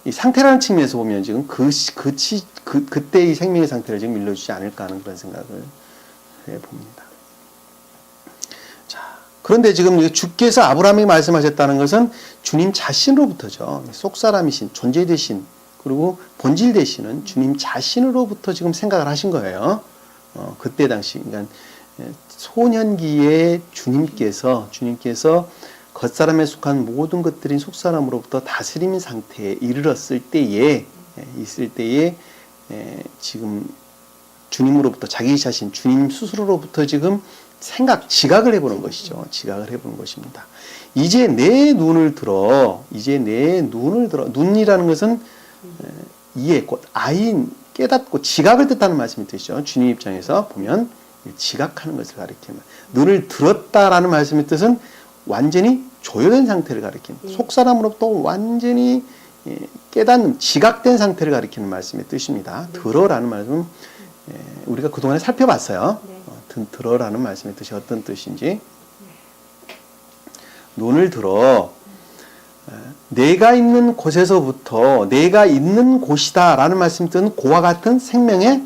이 상태라는 측면에서 보면 지금 그때의 생명의 상태를 지금 일러주지 않을까 하는 그런 생각을 해봅니다. 자, 그런데 지금 주께서 아브라함에게 말씀하셨다는 것은 주님 자신으로부터죠. 속사람이신 존재 되신 그리고 본질 되시는 주님 자신으로부터 지금 생각을 하신 거예요. 그때 당시 그러니까 소년기에 주님께서 겉사람에 속한 모든 것들인 속사람으로부터 다스림 상태에 이르렀을 때에 지금 주님으로부터 자기 자신 주님 스스로로부터 지금 지각을 해보는 것이죠. 지각을 해보는 것입니다. 이제 내 눈을 들어 눈이라는 것은 이해 곧 아인 깨닫고 지각을 뜻하는 말씀이 되죠. 주님 입장에서 보면 지각하는 것을 가리킵니다. 눈을 들었다라는 말씀의 뜻은 완전히 조여된 상태를 가리킵니다. 속사람으로부터 완전히 깨닫는 지각된 상태를 가리키는 말씀의 뜻입니다. 들어라는 말씀은 우리가 그동안에 살펴봤어요. 들어라는 말씀의 뜻이 어떤 뜻인지. 눈을 들어 내가 있는 곳에서부터 내가 있는 곳이다 라는 말씀의 뜻은 고와 같은 생명의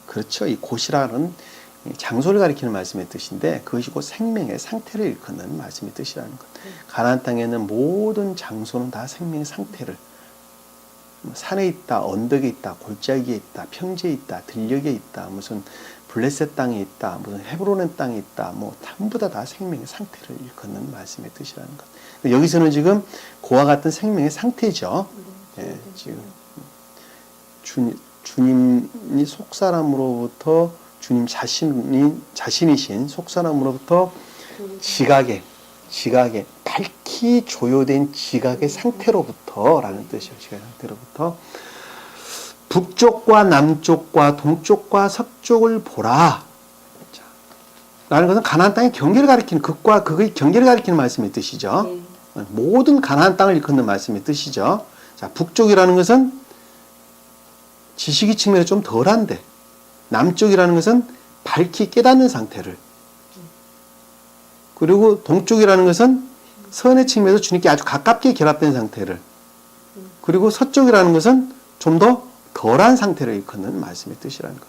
그렇죠. 이 곳이라는 장소를 가리키는 말씀의 뜻인데 그것이 곧 생명의 상태를 일컫는 말씀의 뜻이라는 것. 가나안 땅에는 모든 장소는 다 생명의 상태를 산에 있다, 언덕에 있다, 골짜기에 있다, 평지에 있다, 들녘에 있다, 무슨 블레셋 땅에 있다, 무슨 헤브론의 땅에 있다, 뭐 전부 다 생명의 상태를 일컫는 말씀의 뜻이라는 것. 여기서는 지금 그와 같은 생명의 상태죠. 예, 지금 주님이 속사람으로부터 주님 자신이신 속사람으로부터 지각의 밝히 조요된 지각의 상태로부터라는 뜻이에요. 지각의 상태로부터 북쪽과 남쪽과 동쪽과 서쪽을 보라. 자, 라는 것은 가나안 땅의 경계를 가리키는 극과 극의 경계를 가리키는 말씀의 뜻이죠. 모든 가나안 땅을 일컫는 말씀의 뜻이죠. 자, 북쪽이라는 것은 지식의 측면에 좀 덜한데 남쪽이라는 것은 밝히 깨닫는 상태를 그리고 동쪽이라는 것은 선의 측면에서 주님께 아주 가깝게 결합된 상태를 그리고 서쪽이라는 것은 좀 더 덜한 상태를 일컫는 말씀의 뜻이라는 것.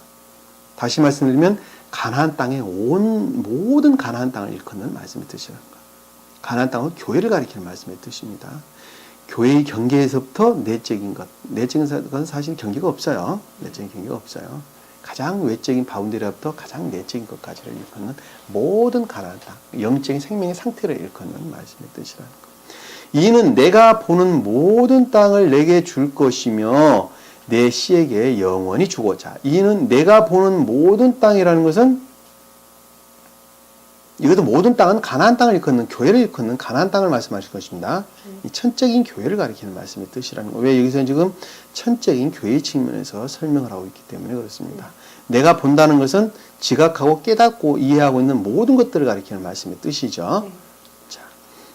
다시 말씀드리면 가나안 땅의 모든 가나안 땅을 일컫는 말씀의 뜻이라는 것. 가나안 땅은 교회를 가리키는 말씀의 뜻입니다. 교회의 경계에서부터 내적인 것. 내적인 것은 사실 경계가 없어요. 내적인 경계가 없어요. 가장 외적인 바운더리부터 가장 내적인 것까지를 일컫는 모든 가나안 땅, 영적인 생명의 상태를 일컫는 말씀의 뜻이라는 것. 이는 내가 보는 모든 땅을 내게 줄 것이며 내 씨에게 영원히 주고자. 이는 내가 보는 모든 땅이라는 것은 이것도 모든 땅은 가나안 땅을 일컫는 교회를 일컫는 가나안 땅을 말씀하실 것입니다. 이 천적인 교회를 가리키는 말씀의 뜻이라는 거예요. 왜 여기서는 지금 천적인 교회의 측면에서 설명을 하고 있기 때문에 그렇습니다. 내가 본다는 것은 지각하고 깨닫고 이해하고 있는 모든 것들을 가리키는 말씀의 뜻이죠. 자,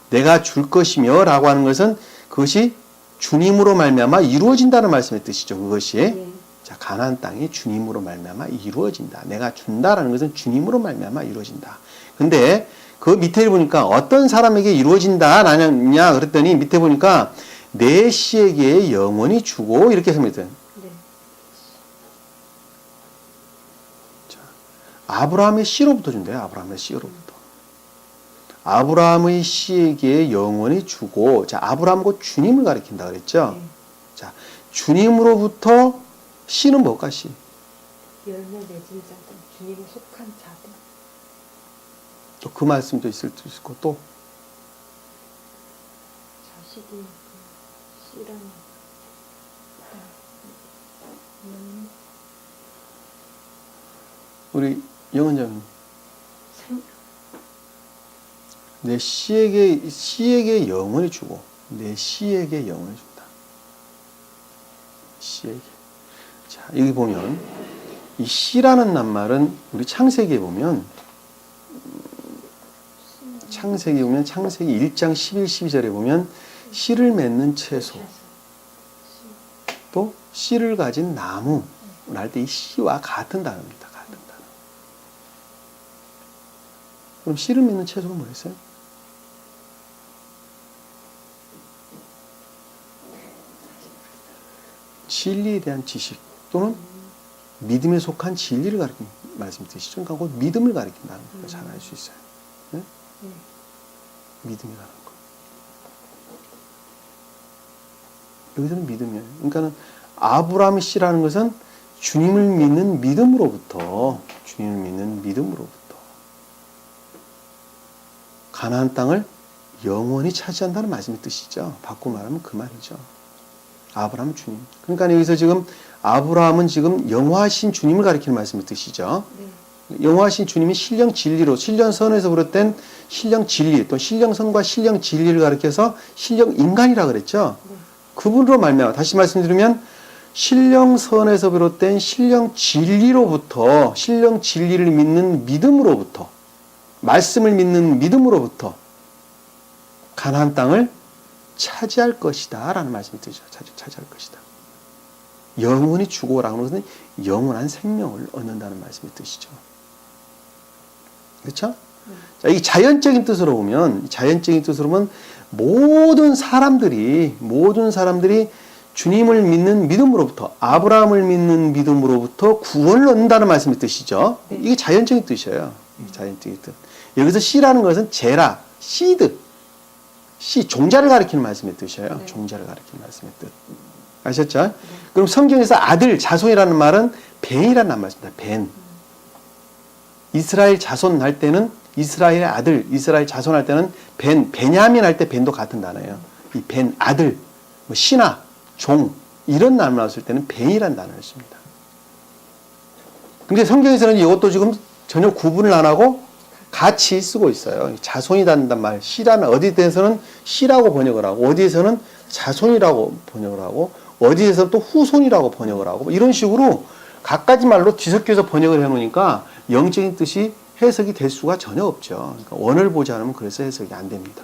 내가 줄 것이며 라고 하는 것은 그것이 주님으로 말미암아 이루어진다는 말씀의 뜻이죠. 그것이 자, 가나안 땅이 주님으로 말미암아 이루어진다. 내가 준다라는 것은 주님으로 말미암아 이루어진다. 근데 그 밑에 보니까 어떤 사람에게 이루어진다 나냐 그랬더니 밑에 보니까 내 씨에게 영원히 주고 이렇게 설명했어요. 자, 아브라함의 씨로부터 준대요. 아브라함의 씨로부터. 아브라함의 씨에게 영원히 주고 자, 아브라함 곧 주님을 가리킨다 그랬죠. 자, 주님으로부터 씨는 뭘까 씨? 열매 맺은 자들, 주님에 속한 자들. 또 그 말씀도 있을 수 있고 또 자식이 씨라는 우리 영은장님 내 씨에게 영원히 주고 내 씨에게 영원히 준다. 씨에게. 자, 여기 보면 이 씨라는 낱말은 우리 창세기에 보면 창세기 1장 11, 12절에 보면 씨를 맺는 채소 또 씨를 가진 나무 할 때 이 씨와 같은 단어입니다. 같은 단어. 그럼 씨를 맺는 채소가 뭐였어요? 진리에 대한 지식 또는 믿음에 속한 진리를 가리키는 말씀이 되시죠. 그러니까 곧 믿음을 가리킨다는 걸 잘 알 수 있어요. 네? 믿음이 가는 거. 여기서는 믿음이에요. 그러니까는 아브라함의 씨라는 것은 주님을 믿는 믿음으로부터 가나안 땅을 영원히 차지한다는 말씀의 뜻이죠. 바꿔 말하면 그 말이죠. 아브라함 주님. 그러니까 여기서 지금 아브라함은 지금 영화하신 주님을 가리키는 말씀의 뜻이죠. 영화하신 주님이 신령 진리로 신령선에서 비롯된 신령 진리 또 신령선과 신령 진리를 가리켜서 신령 인간이라 그랬죠. 그분으로 말미암아 다시 말씀드리면 신령선에서 비롯된 신령 진리로부터 신령 진리를 믿는 믿음으로부터 말씀을 믿는 믿음으로부터 가나안 땅을 차지할 것이다 라는 말씀이 되죠. 차지할 것이다. 영원히 죽어라고 하는 것은 영원한 생명을 얻는다는 말씀의 뜻이죠. 그렇죠? 자, 이 자연적인 뜻으로 보면 모든 사람들이 주님을 믿는 믿음으로부터 아브라함을 믿는 믿음으로부터 구원을 얻는다는 말씀의 뜻이죠. 이게 자연적인 뜻이에요. 자연적인 뜻. 여기서 씨라는 것은 제라, 시드, 종자를 가리키는 말씀의 뜻이에요. 종자를 가리키는 말씀의 뜻. 아셨죠? 그럼 성경에서 아들, 자손이라는 말은 벤이라는 말씀입니다. 벤. 이스라엘 자손 할 때는 이스라엘의 아들, 이스라엘 자손 할 때는 베냐민 할 때 벤도 같은 단어예요. 이 벤, 아들, 신하, 종 이런 단어 나왔을 때는 벤이라는 단어를 씁니다. 근데 성경에서는 이것도 지금 전혀 구분을 안 하고 같이 쓰고 있어요. 자손이 닿는단 말, 씨라는 어디 에서는 씨라고 번역을 하고 어디에서는 자손이라고 번역을 하고 어디에서 또 후손이라고 번역을 하고 이런 식으로 갖가지 말로 뒤섞여서 번역을 해놓으니까 영적인 뜻이 해석이 될 수가 전혀 없죠. 그러니까 원을 보지 않으면 그래서 해석이 안 됩니다.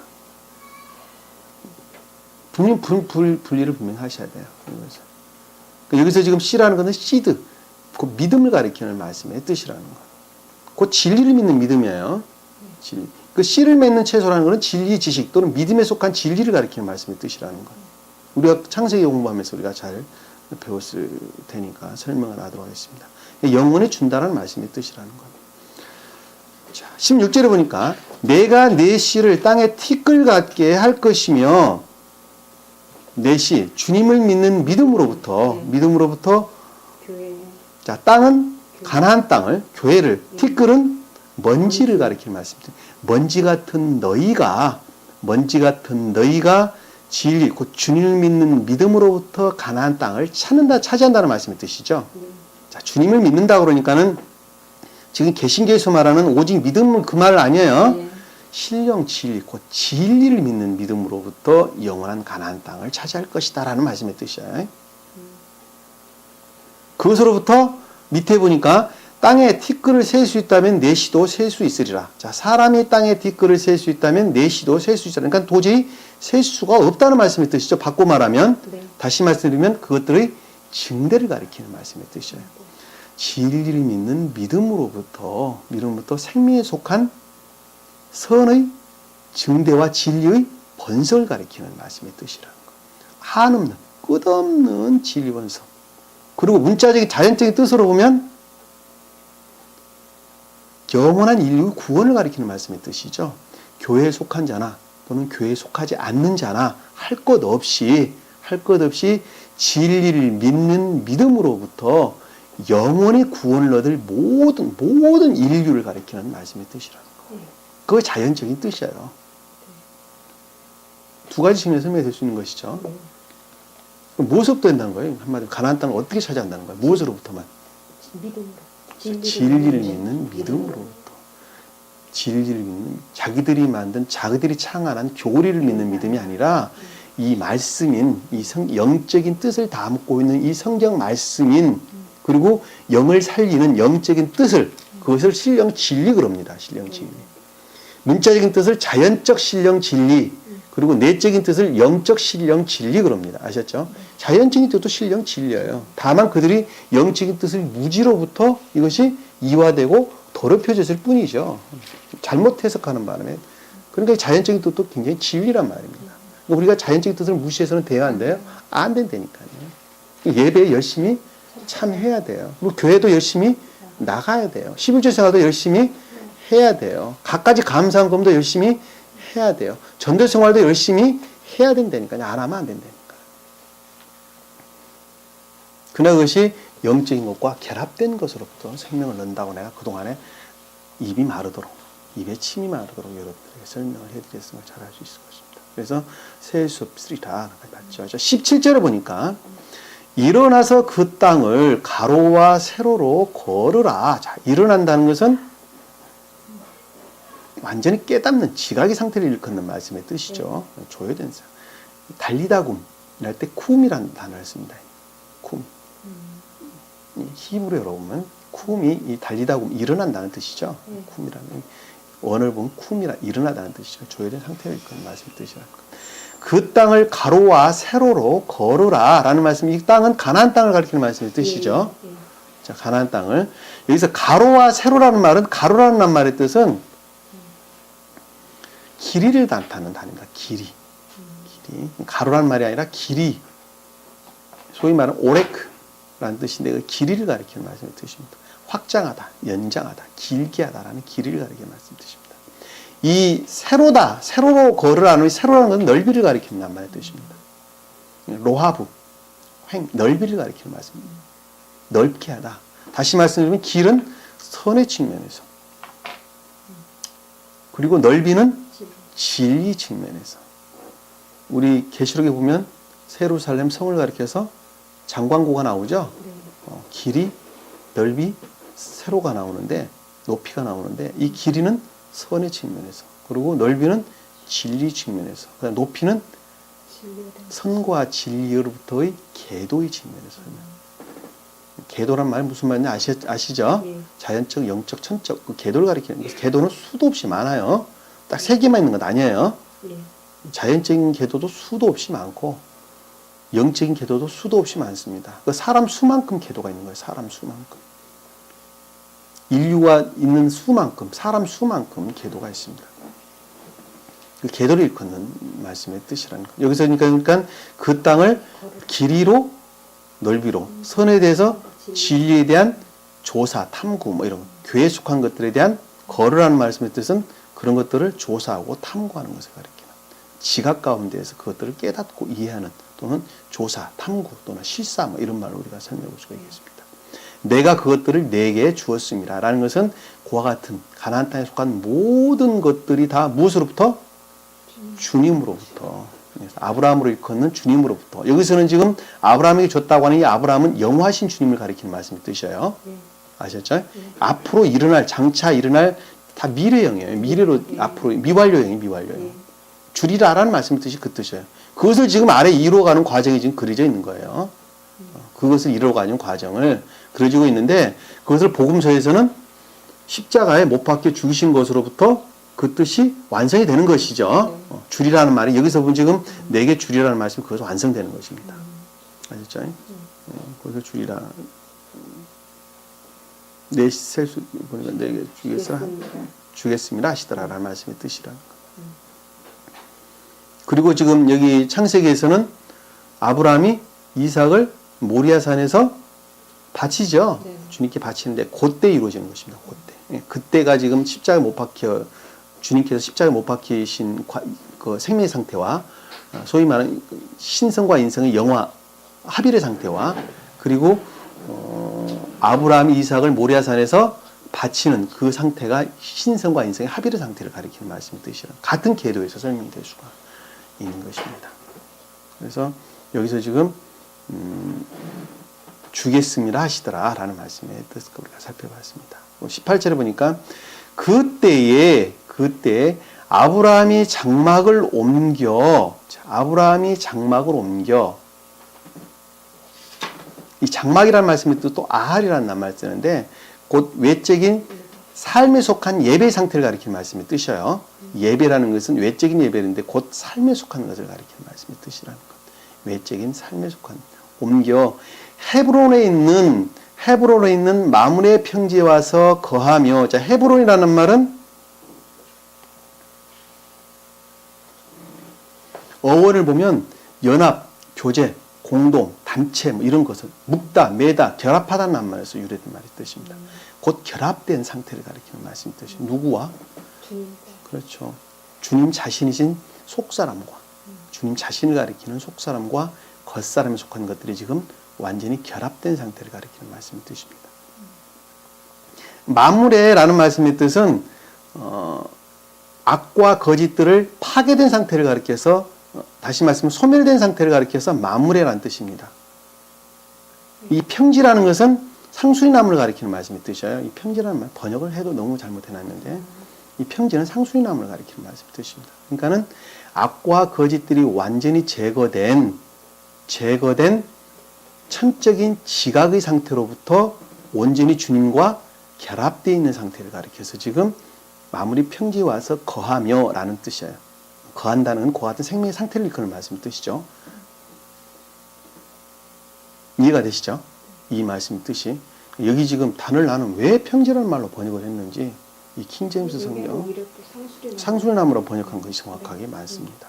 분리를 분명히 하셔야 돼요. 그러니까 여기서 지금 씨라는 것은 시드, 그 믿음을 가리키는 말씀의 뜻이라는 거. 그 진리를 믿는 믿음이에요. 진리. 그 씨를 맺는 채소라는 것은 진리 지식 또는 믿음에 속한 진리를 가리키는 말씀의 뜻이라는 거. 우리가 창세기 공부하면서 우리가 잘 배웠을 테니까 설명을 하도록 하겠습니다. 영원히 준다는 말씀의 뜻이라는 거. 자, 16절에 보니까 내가 내 씨를 땅에 티끌 같게 할 것이며 내 씨, 주님을 믿는 믿음으로부터 교회. 자, 땅은 가나안 땅을 교회를 티끌은 먼지를 가리키는 말씀입니다. 먼지 같은 너희가 진리, 곧 주님을 믿는 믿음으로부터 가나안 땅을 차지한다는 말씀의 뜻이죠. 자, 주님을 믿는다 그러니까는 지금 개신교에서 말하는 오직 믿음은 그 말 아니에요. 신령 진리, 곧 진리를 믿는 믿음으로부터 영원한 가나안 땅을 차지할 것이다라는 말씀의 뜻이에요. 그것으로부터 밑에 보니까 땅에 티끌을 셀 수 있다면 내 씨도 셀 수 있으리라. 자, 사람이 땅에 티끌을 셀 수 있다면 내 씨도 셀 수 있으리라. 그러니까 도저히 셀 수가 없다는 말씀의 뜻이죠. 바꿔 말하면 다시 말씀드리면 그것들의 증대를 가리키는 말씀의 뜻이에요. 진리를 믿는 믿음으로부터 생명에 속한 선의 증대와 진리의 번성을 가리키는 말씀의 뜻이라는 거. 한없는 끝없는 진리 번성. 그리고 문자적인 자연적인 뜻으로 보면 영원한 인류의 구원을 가리키는 말씀의 뜻이죠. 교회에 속한 자나 또는 교회에 속하지 않는 자나 할 것 없이 진리를 믿는 믿음으로부터 영원히 구원을 얻을 모든 인류를 가리키는 말씀의 뜻이라는 거. 그거 자연적인 뜻이에요. 두 가지 측면에서 설명이 될 수 있는 것이죠. 무엇으로부터 된다는 거예요? 한마디로 가나안 땅을 어떻게 차지한다는 거예요? 무엇으로부터만? 믿음으로. 진리를 믿는 믿음으로부터. 진리를 믿는 자기들이 만든 자기들이 창안한 교리를 믿는 믿음이 아니라 이 말씀인 이 영적인 뜻을 담고 있는 이 성경 말씀인 그리고 영을 살리는 영적인 뜻을 그것을 신령 진리 그럽니다. 신령 진리. 문자적인 뜻을 자연적 신령 진리 그리고 내적인 뜻을 영적 신령 진리 그럽니다. 아셨죠? 자연적인 뜻도 신령 진리예요. 다만 그들이 영적인 뜻을 무지로부터 이것이 이화되고 더럽혀졌을 뿐이죠. 잘못 해석하는 바람에. 그러니까 자연적인 뜻도 굉장히 진리란 말입니다. 그러니까 우리가 자연적인 뜻을 무시해서는 돼야 안 돼요? 안 된다니까요. 예배에 열심히 참여해야 돼요. 그리고 교회도 열심히 나가야 돼요. 11조 생활도 열심히 해야 돼요. 갖가지 감사한금도 열심히 해야 돼요. 전도 생활도 열심히 해야 된다니까요. 안 하면 안 된다니까요. 그러나 그것이 영적인 것과 결합된 것으로부터 생명을 넣는다고 내가 그동안에 입이 마르도록, 입에 침이 마르도록 여러분들에게 설명을 해드렸으면 잘 알 수 있을 것입니다. 그래서 셀 수 없으리라 봤죠. 17절에 보니까 일어나서 그 땅을 가로와 세로로 걸으라. 자, 일어난다는 것은 완전히 깨닫는 지각의 상태를 일컫는 말씀의 뜻이죠. 조회된 사. 달리다굼 이럴 때 쿰이라는 단어를 씁니다. 쿰. 히브리어로 보면 쿰이 이 달리다굼 일어난다는 뜻이죠. 쿰이라는 원어를 보면 쿰이라 일어나다는 뜻이죠. 조회된 상태를 일컫는 말씀의 뜻이라는 것. 그 땅을 가로와 세로로 걸으라 라는 말씀이 이 땅은 가나안 땅을 가리키는 말씀의 뜻이죠. 자, 가나안 땅을 여기서 가로와 세로라는 말은 가로라는 말의 뜻은 길이를 나타내는 단어입니다. 길이. 가로라는 말이 아니라 길이. 소위 말하는 오레크라는 뜻인데 그 길이를 가리키는 말씀의 뜻입니다. 확장하다, 연장하다, 길게 하다라는 길이를 가리키는 말씀의 뜻입니다. 이 세로다, 세로로 걸으라는 세로라는 것은 넓이를 가리키는 말의 뜻입니다. 로하부, 넓이를 가리키는 말씀입니다. 넓게 하다. 다시 말씀드리면 길은 선의 측면에서 그리고 넓이는 진리 측면에서. 우리 계시록에 보면 세루살렘 성을 가리켜서 장광고가 나오죠. 길이, 넓이, 세로가 나오는데 높이가 나오는데 이 길이는 선의 측면에서 그리고 넓이는 진리 측면에서 그다음 높이는 선과 진리로부터의 계도의 측면에서. 계도란 말 무슨 말인지 아시죠? 자연적, 영적, 천적 그 계도를 가리키는 거예요. 계도는 수도 없이 많아요. 딱 세 개만 있는 건 아니에요. 자연적인 계도도 수도 없이 많고 영적인 계도도 수도 없이 많습니다. 그 사람 수만큼 계도가 있는 거예요. 사람 수만큼. 인류가 있는 수만큼, 사람 수만큼 계도가 있습니다. 그 계도를 일컫는 말씀의 뜻이라는 거예요. 여기서 그러니까 그 땅을 길이로, 넓이로, 선에 대해서 진리에 대한 조사, 탐구, 뭐 이런 교회에 속한 것들에 대한 걸으라는 말씀의 뜻은 그런 것들을 조사하고 탐구하는 것을 가리키는 지각 가운데에서 그것들을 깨닫고 이해하는 또는 조사, 탐구 또는 실사 뭐 이런 말로 우리가 설명해 볼 수가 있겠습니다. 내가 그것들을 내게 주었습니다. 라는 것은 그와 같은 가나안 땅에 속한 모든 것들이 다 무엇으로부터? 주님으로부터. 아브라함으로 일컫는 주님으로부터. 여기서는 지금 아브라함에게 줬다고 하는 이 아브라함은 영화신 주님을 가리키는 말씀의 뜻이에요. 아셨죠? 앞으로 일어날, 장차 일어날 다 미래형이에요. 미래로 앞으로 미완료형이 미완료형. 주리라라는 말씀의 뜻이 그 뜻이에요. 그것을 지금 아래 이루어가는 과정이 지금 그려져 있는 거예요. 그것을 이루어가는 과정을 그려지고 있는데 그것을 복음서에서는 십자가에 못 박혀 죽으신 것으로부터 그 뜻이 완성이 되는 것이죠. 주리라는 말이 여기서 보면 지금 내게 주리라는 말씀이 그것이 완성되는 것입니다. 아셨죠? 그것을 주리라. 내 셀수 보니까 내게 주겠습니다 하시더라라는 말씀의 뜻이라는 거. 그리고 지금 여기 창세기에서는 아브라함이 이삭을 모리아산에서 바치죠. 주님께 바치는데 그때 이루어지는 것입니다. 그때. 그때가 지금 십자가에 못 박혀 주님께서 십자가에 못 박히신 그 생명의 상태와 소위 말하는 신성과 인성의 영화 합일의 상태와 그리고 아브라함이 이삭을 모리아산에서 바치는 그 상태가 신성과 인성의 합일의 상태를 가리키는 말씀의 뜻이라 같은 궤도에서 설명이 될 수가 있는 것입니다. 그래서 여기서 지금 주겠습니다 하시더라 라는 말씀의 뜻을 우리가 살펴봤습니다. 18절에 보니까 그때 아브라함이 장막을 옮겨 이 장막이라는 말씀이 또 아할이라는 말 쓰는데 곧 외적인 삶에 속한 예배 상태를 가리키는 말씀의 뜻이에요. 예배라는 것은 외적인 예배인데 곧 삶에 속한 것을 가리키는 말씀의 뜻이라는 것. 외적인 삶에 속한 옮겨 헤브론에 있는 마므레 평지에 와서 거하며, 자, 헤브론이라는 말은 어원을 보면 연합, 교제, 공동, 단체 뭐 이런 것을 묶다, 매다, 결합하다는 말에서 유래된 말의 뜻입니다. 곧 결합된 상태를 가리키는 말씀의 뜻이 누구와? 주님과. 그렇죠. 주님 자신이신 속사람과 주님 자신을 가리키는 속사람과 겉사람에 속한 것들이 지금 완전히 결합된 상태를 가리키는 말씀의 뜻입니다. 마무레라는 말씀의 뜻은 악과 거짓들을 파괴된 상태를 가리켜서 다시 말씀은 소멸된 상태를 가리켜서 마무레라는 뜻입니다. 이 평지라는 것은 상수리나무를 가리키는 말씀의 뜻이에요. 이 평지라는 말 번역을 해도 너무 잘못해놨는데 이 평지는 상수리나무를 가리키는 말씀의 뜻입니다. 그러니까는 악과 거짓들이 완전히 제거된 천적인 지각의 상태로부터 온전히 주님과 결합되어 있는 상태를 가리켜서 지금 마무리 평지에 와서 거하며 라는 뜻이에요. 거한다는 건 그와 같은 생명의 상태를 일컫는 말씀의 뜻이죠. 이해가 되시죠? 이 말씀의 뜻이. 여기 지금 단을 나는 왜 평지라는 말로 번역을 했는지 이 킹제임스 성경 상수리나무로 번역한 것이 정확하게 맞습니다.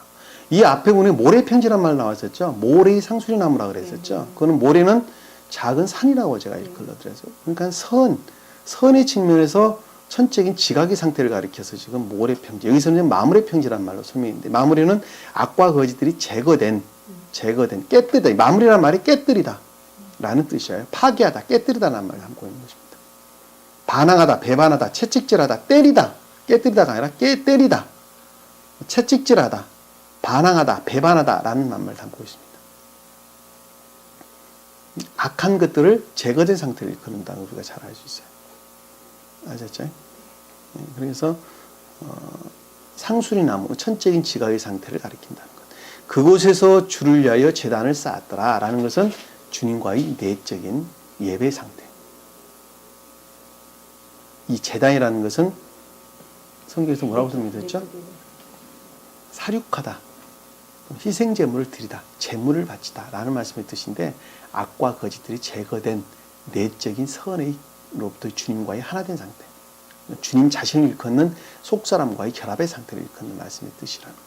이 앞에 보니 모래평지란 말 나왔었죠. 모래의 상수리나무라 그랬었죠. 그거는 모래는 작은 산이라고 제가 일컬어드렸어요. 그러니까 선의 측면에서 천적인 지각의 상태를 가리켜서 지금 모래평지, 여기서는 마무레평지란 말로 설명했는데, 마무레는 악과 거짓들이 제거된, 깨뜨리다. 마무리라는 말이 깨뜨리다 라는 뜻이에요. 파괴하다, 깨뜨리다라는 말을 담고 있는 것입니다. 반항하다, 배반하다, 채찍질하다, 때리다. 깨뜨리다가 아니라 때리다. 채찍질하다, 반항하다, 배반하다 라는 말을 담고 있습니다. 악한 것들을 제거된 상태를 일컫는다는 걸 우리가 잘 알 수 있어요. 아셨죠? 그래서 상수리나무, 천적인 지각의 상태를 가리킨다는 것. 그곳에서 주를 위하여 제단을 쌓았더라 라는 것은 주님과의 내적인 예배 상태. 이 제단이라는 것은 성경에서 뭐라고 설명했죠? 사륙하다, 희생제물을 드리다, 제물을 바치다 라는 말씀의 뜻인데, 악과 거짓들이 제거된 내적인 선의로부터 주님과의 하나된 상태, 주님 자신을 일컫는 속사람과의 결합의 상태를 일컫는 말씀의 뜻이라는 것.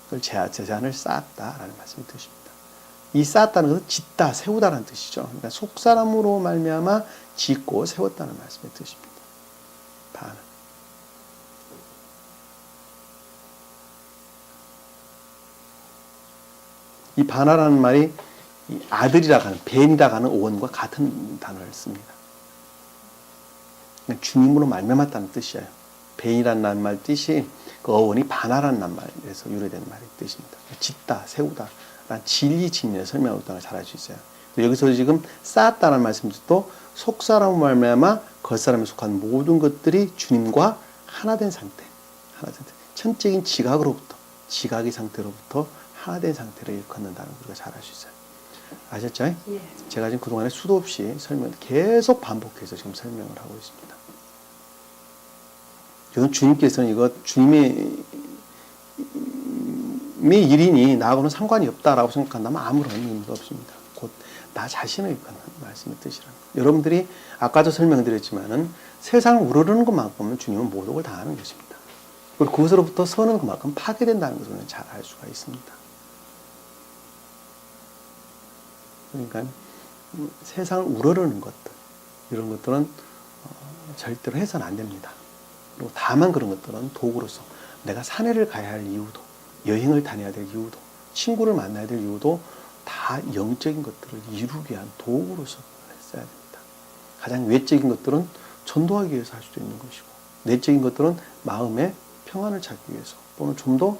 그걸 제단을 쌓았다라는 말씀의 뜻입니다. 이 쌓았다는 것은 짓다, 세우다라는 뜻이죠. 그러니까 속사람으로 말미암아 짓고 세웠다는 말씀의 뜻입니다. 반. 이 바나라는 말이 아들이라고 하는, 벤이라고 하는 어원과 같은 단어를 씁니다. 주님으로 말미암았다는 뜻이에요. 벤이라는 말 뜻이 그 어원이 바나라는 말에서 유래된 말의 뜻입니다. 짓다, 세우다 라는 진리 측면에 설명하고 있다는 걸 잘 알 수 있어요. 여기서 지금 쌓았다는 말씀도 속사람으로 말미암아 겉사람에 속한 모든 것들이 주님과 하나된 상태, 천적인 지각으로부터, 지각의 상태로부터 하나된 상태를 일컫는다는 걸 우리가 잘 알 수 있어요. 아셨죠? 예. 제가 지금 그동안에 수도 없이 계속 반복해서 지금 설명을 하고 있습니다. 저는 주님께서는 이거 주님의 일이니 나하고는 상관이 없다라고 생각한다면 아무런 의미가 없습니다. 곧 나 자신을 일컫는 말씀의 뜻이라는 것. 여러분들이 아까도 설명드렸지만은 세상을 우러르는 것만큼은 주님은 모독을 당하는 것입니다. 그리고 그것으로부터 서는 그만큼 파괴된다는 것을 잘 알 수가 있습니다. 그러니까 세상을 우러르는 것들, 이런 것들은 절대로 해서는 안 됩니다. 그리고 다만 그런 것들은 도구로서 내가 산에를 가야 할 이유도, 여행을 다녀야 될 이유도, 친구를 만나야 될 이유도 다 영적인 것들을 이루기 위한 도구로서 써야 됩니다. 가장 외적인 것들은 전도하기 위해서 할 수도 있는 것이고, 내적인 것들은 마음의 평안을 찾기 위해서, 또는 좀 더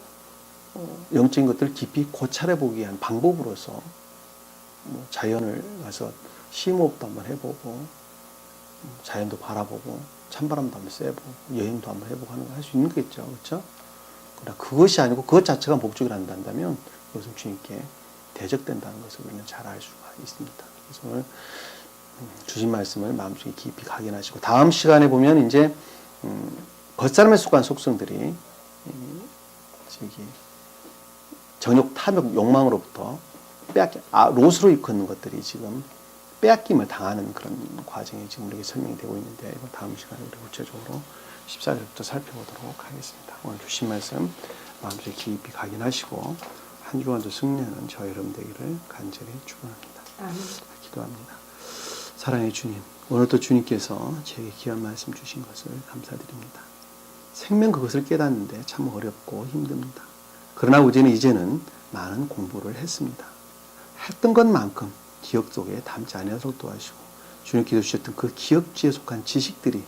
영적인 것들을 깊이 고찰해 보기 위한 방법으로서 자연을 가서 심호흡도 한번 해보고, 자연도 바라보고, 찬바람도 한번 쐬보고, 여행도 한번 해보고 하는 거 할 수 있는 거겠죠. 그렇죠? 그러나 그것이 아니고 그것 자체가 목적이라 한다면 그것은 주님께 대적된다는 것을 우리는 잘 알 수가 있습니다. 그래서 오늘 주신 말씀을 마음속에 깊이 각인하시고 다음 시간에 보면 이제 겉사람에 속한 속성들이 저기 정욕, 탐욕, 욕망으로부터 빼앗기 롯으로 일컫는 것들이 지금 빼앗김을 당하는 그런 과정이 지금 우리에게 설명이 되고 있는데 이거 다음 시간에 우리 구체적으로 14절부터 살펴보도록 하겠습니다. 오늘 주신 말씀 마음속에 깊이 각인하시고 한 주간도 승리하는 저희 여러분 되기를 간절히 축원합니다. 아멘. 기도합니다. 사랑의 주님, 오늘도 주님께서 제게 귀한 말씀 주신 것을 감사드립니다. 생명 그것을 깨닫는데 참 어렵고 힘듭니다. 그러나 우리는 이제는 많은 공부를 했습니다. 했던 것만큼 기억 속에 담지 않도록 도와주시고 주님께서 주셨던 그 기억지에 속한 지식들이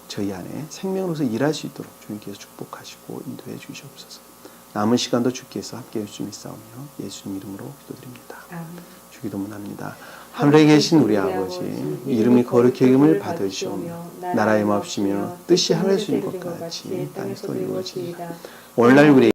저희 안에 생명으로서 일할 수 있도록 주님께서 축복하시고 인도해 주시옵소서. 남은 시간도 주께서 함께해 주시며 싸우며 예수님 이름으로 기도드립니다. 아멘. 주기도문합니다. 하늘에 계신 우리 아버지, 이름이 거룩히 여김을 받으시오며 나라의 마옵시며 뜻이 하늘에서 이룬 것 같이 땅에서도 이루어지이다. 오늘날 우리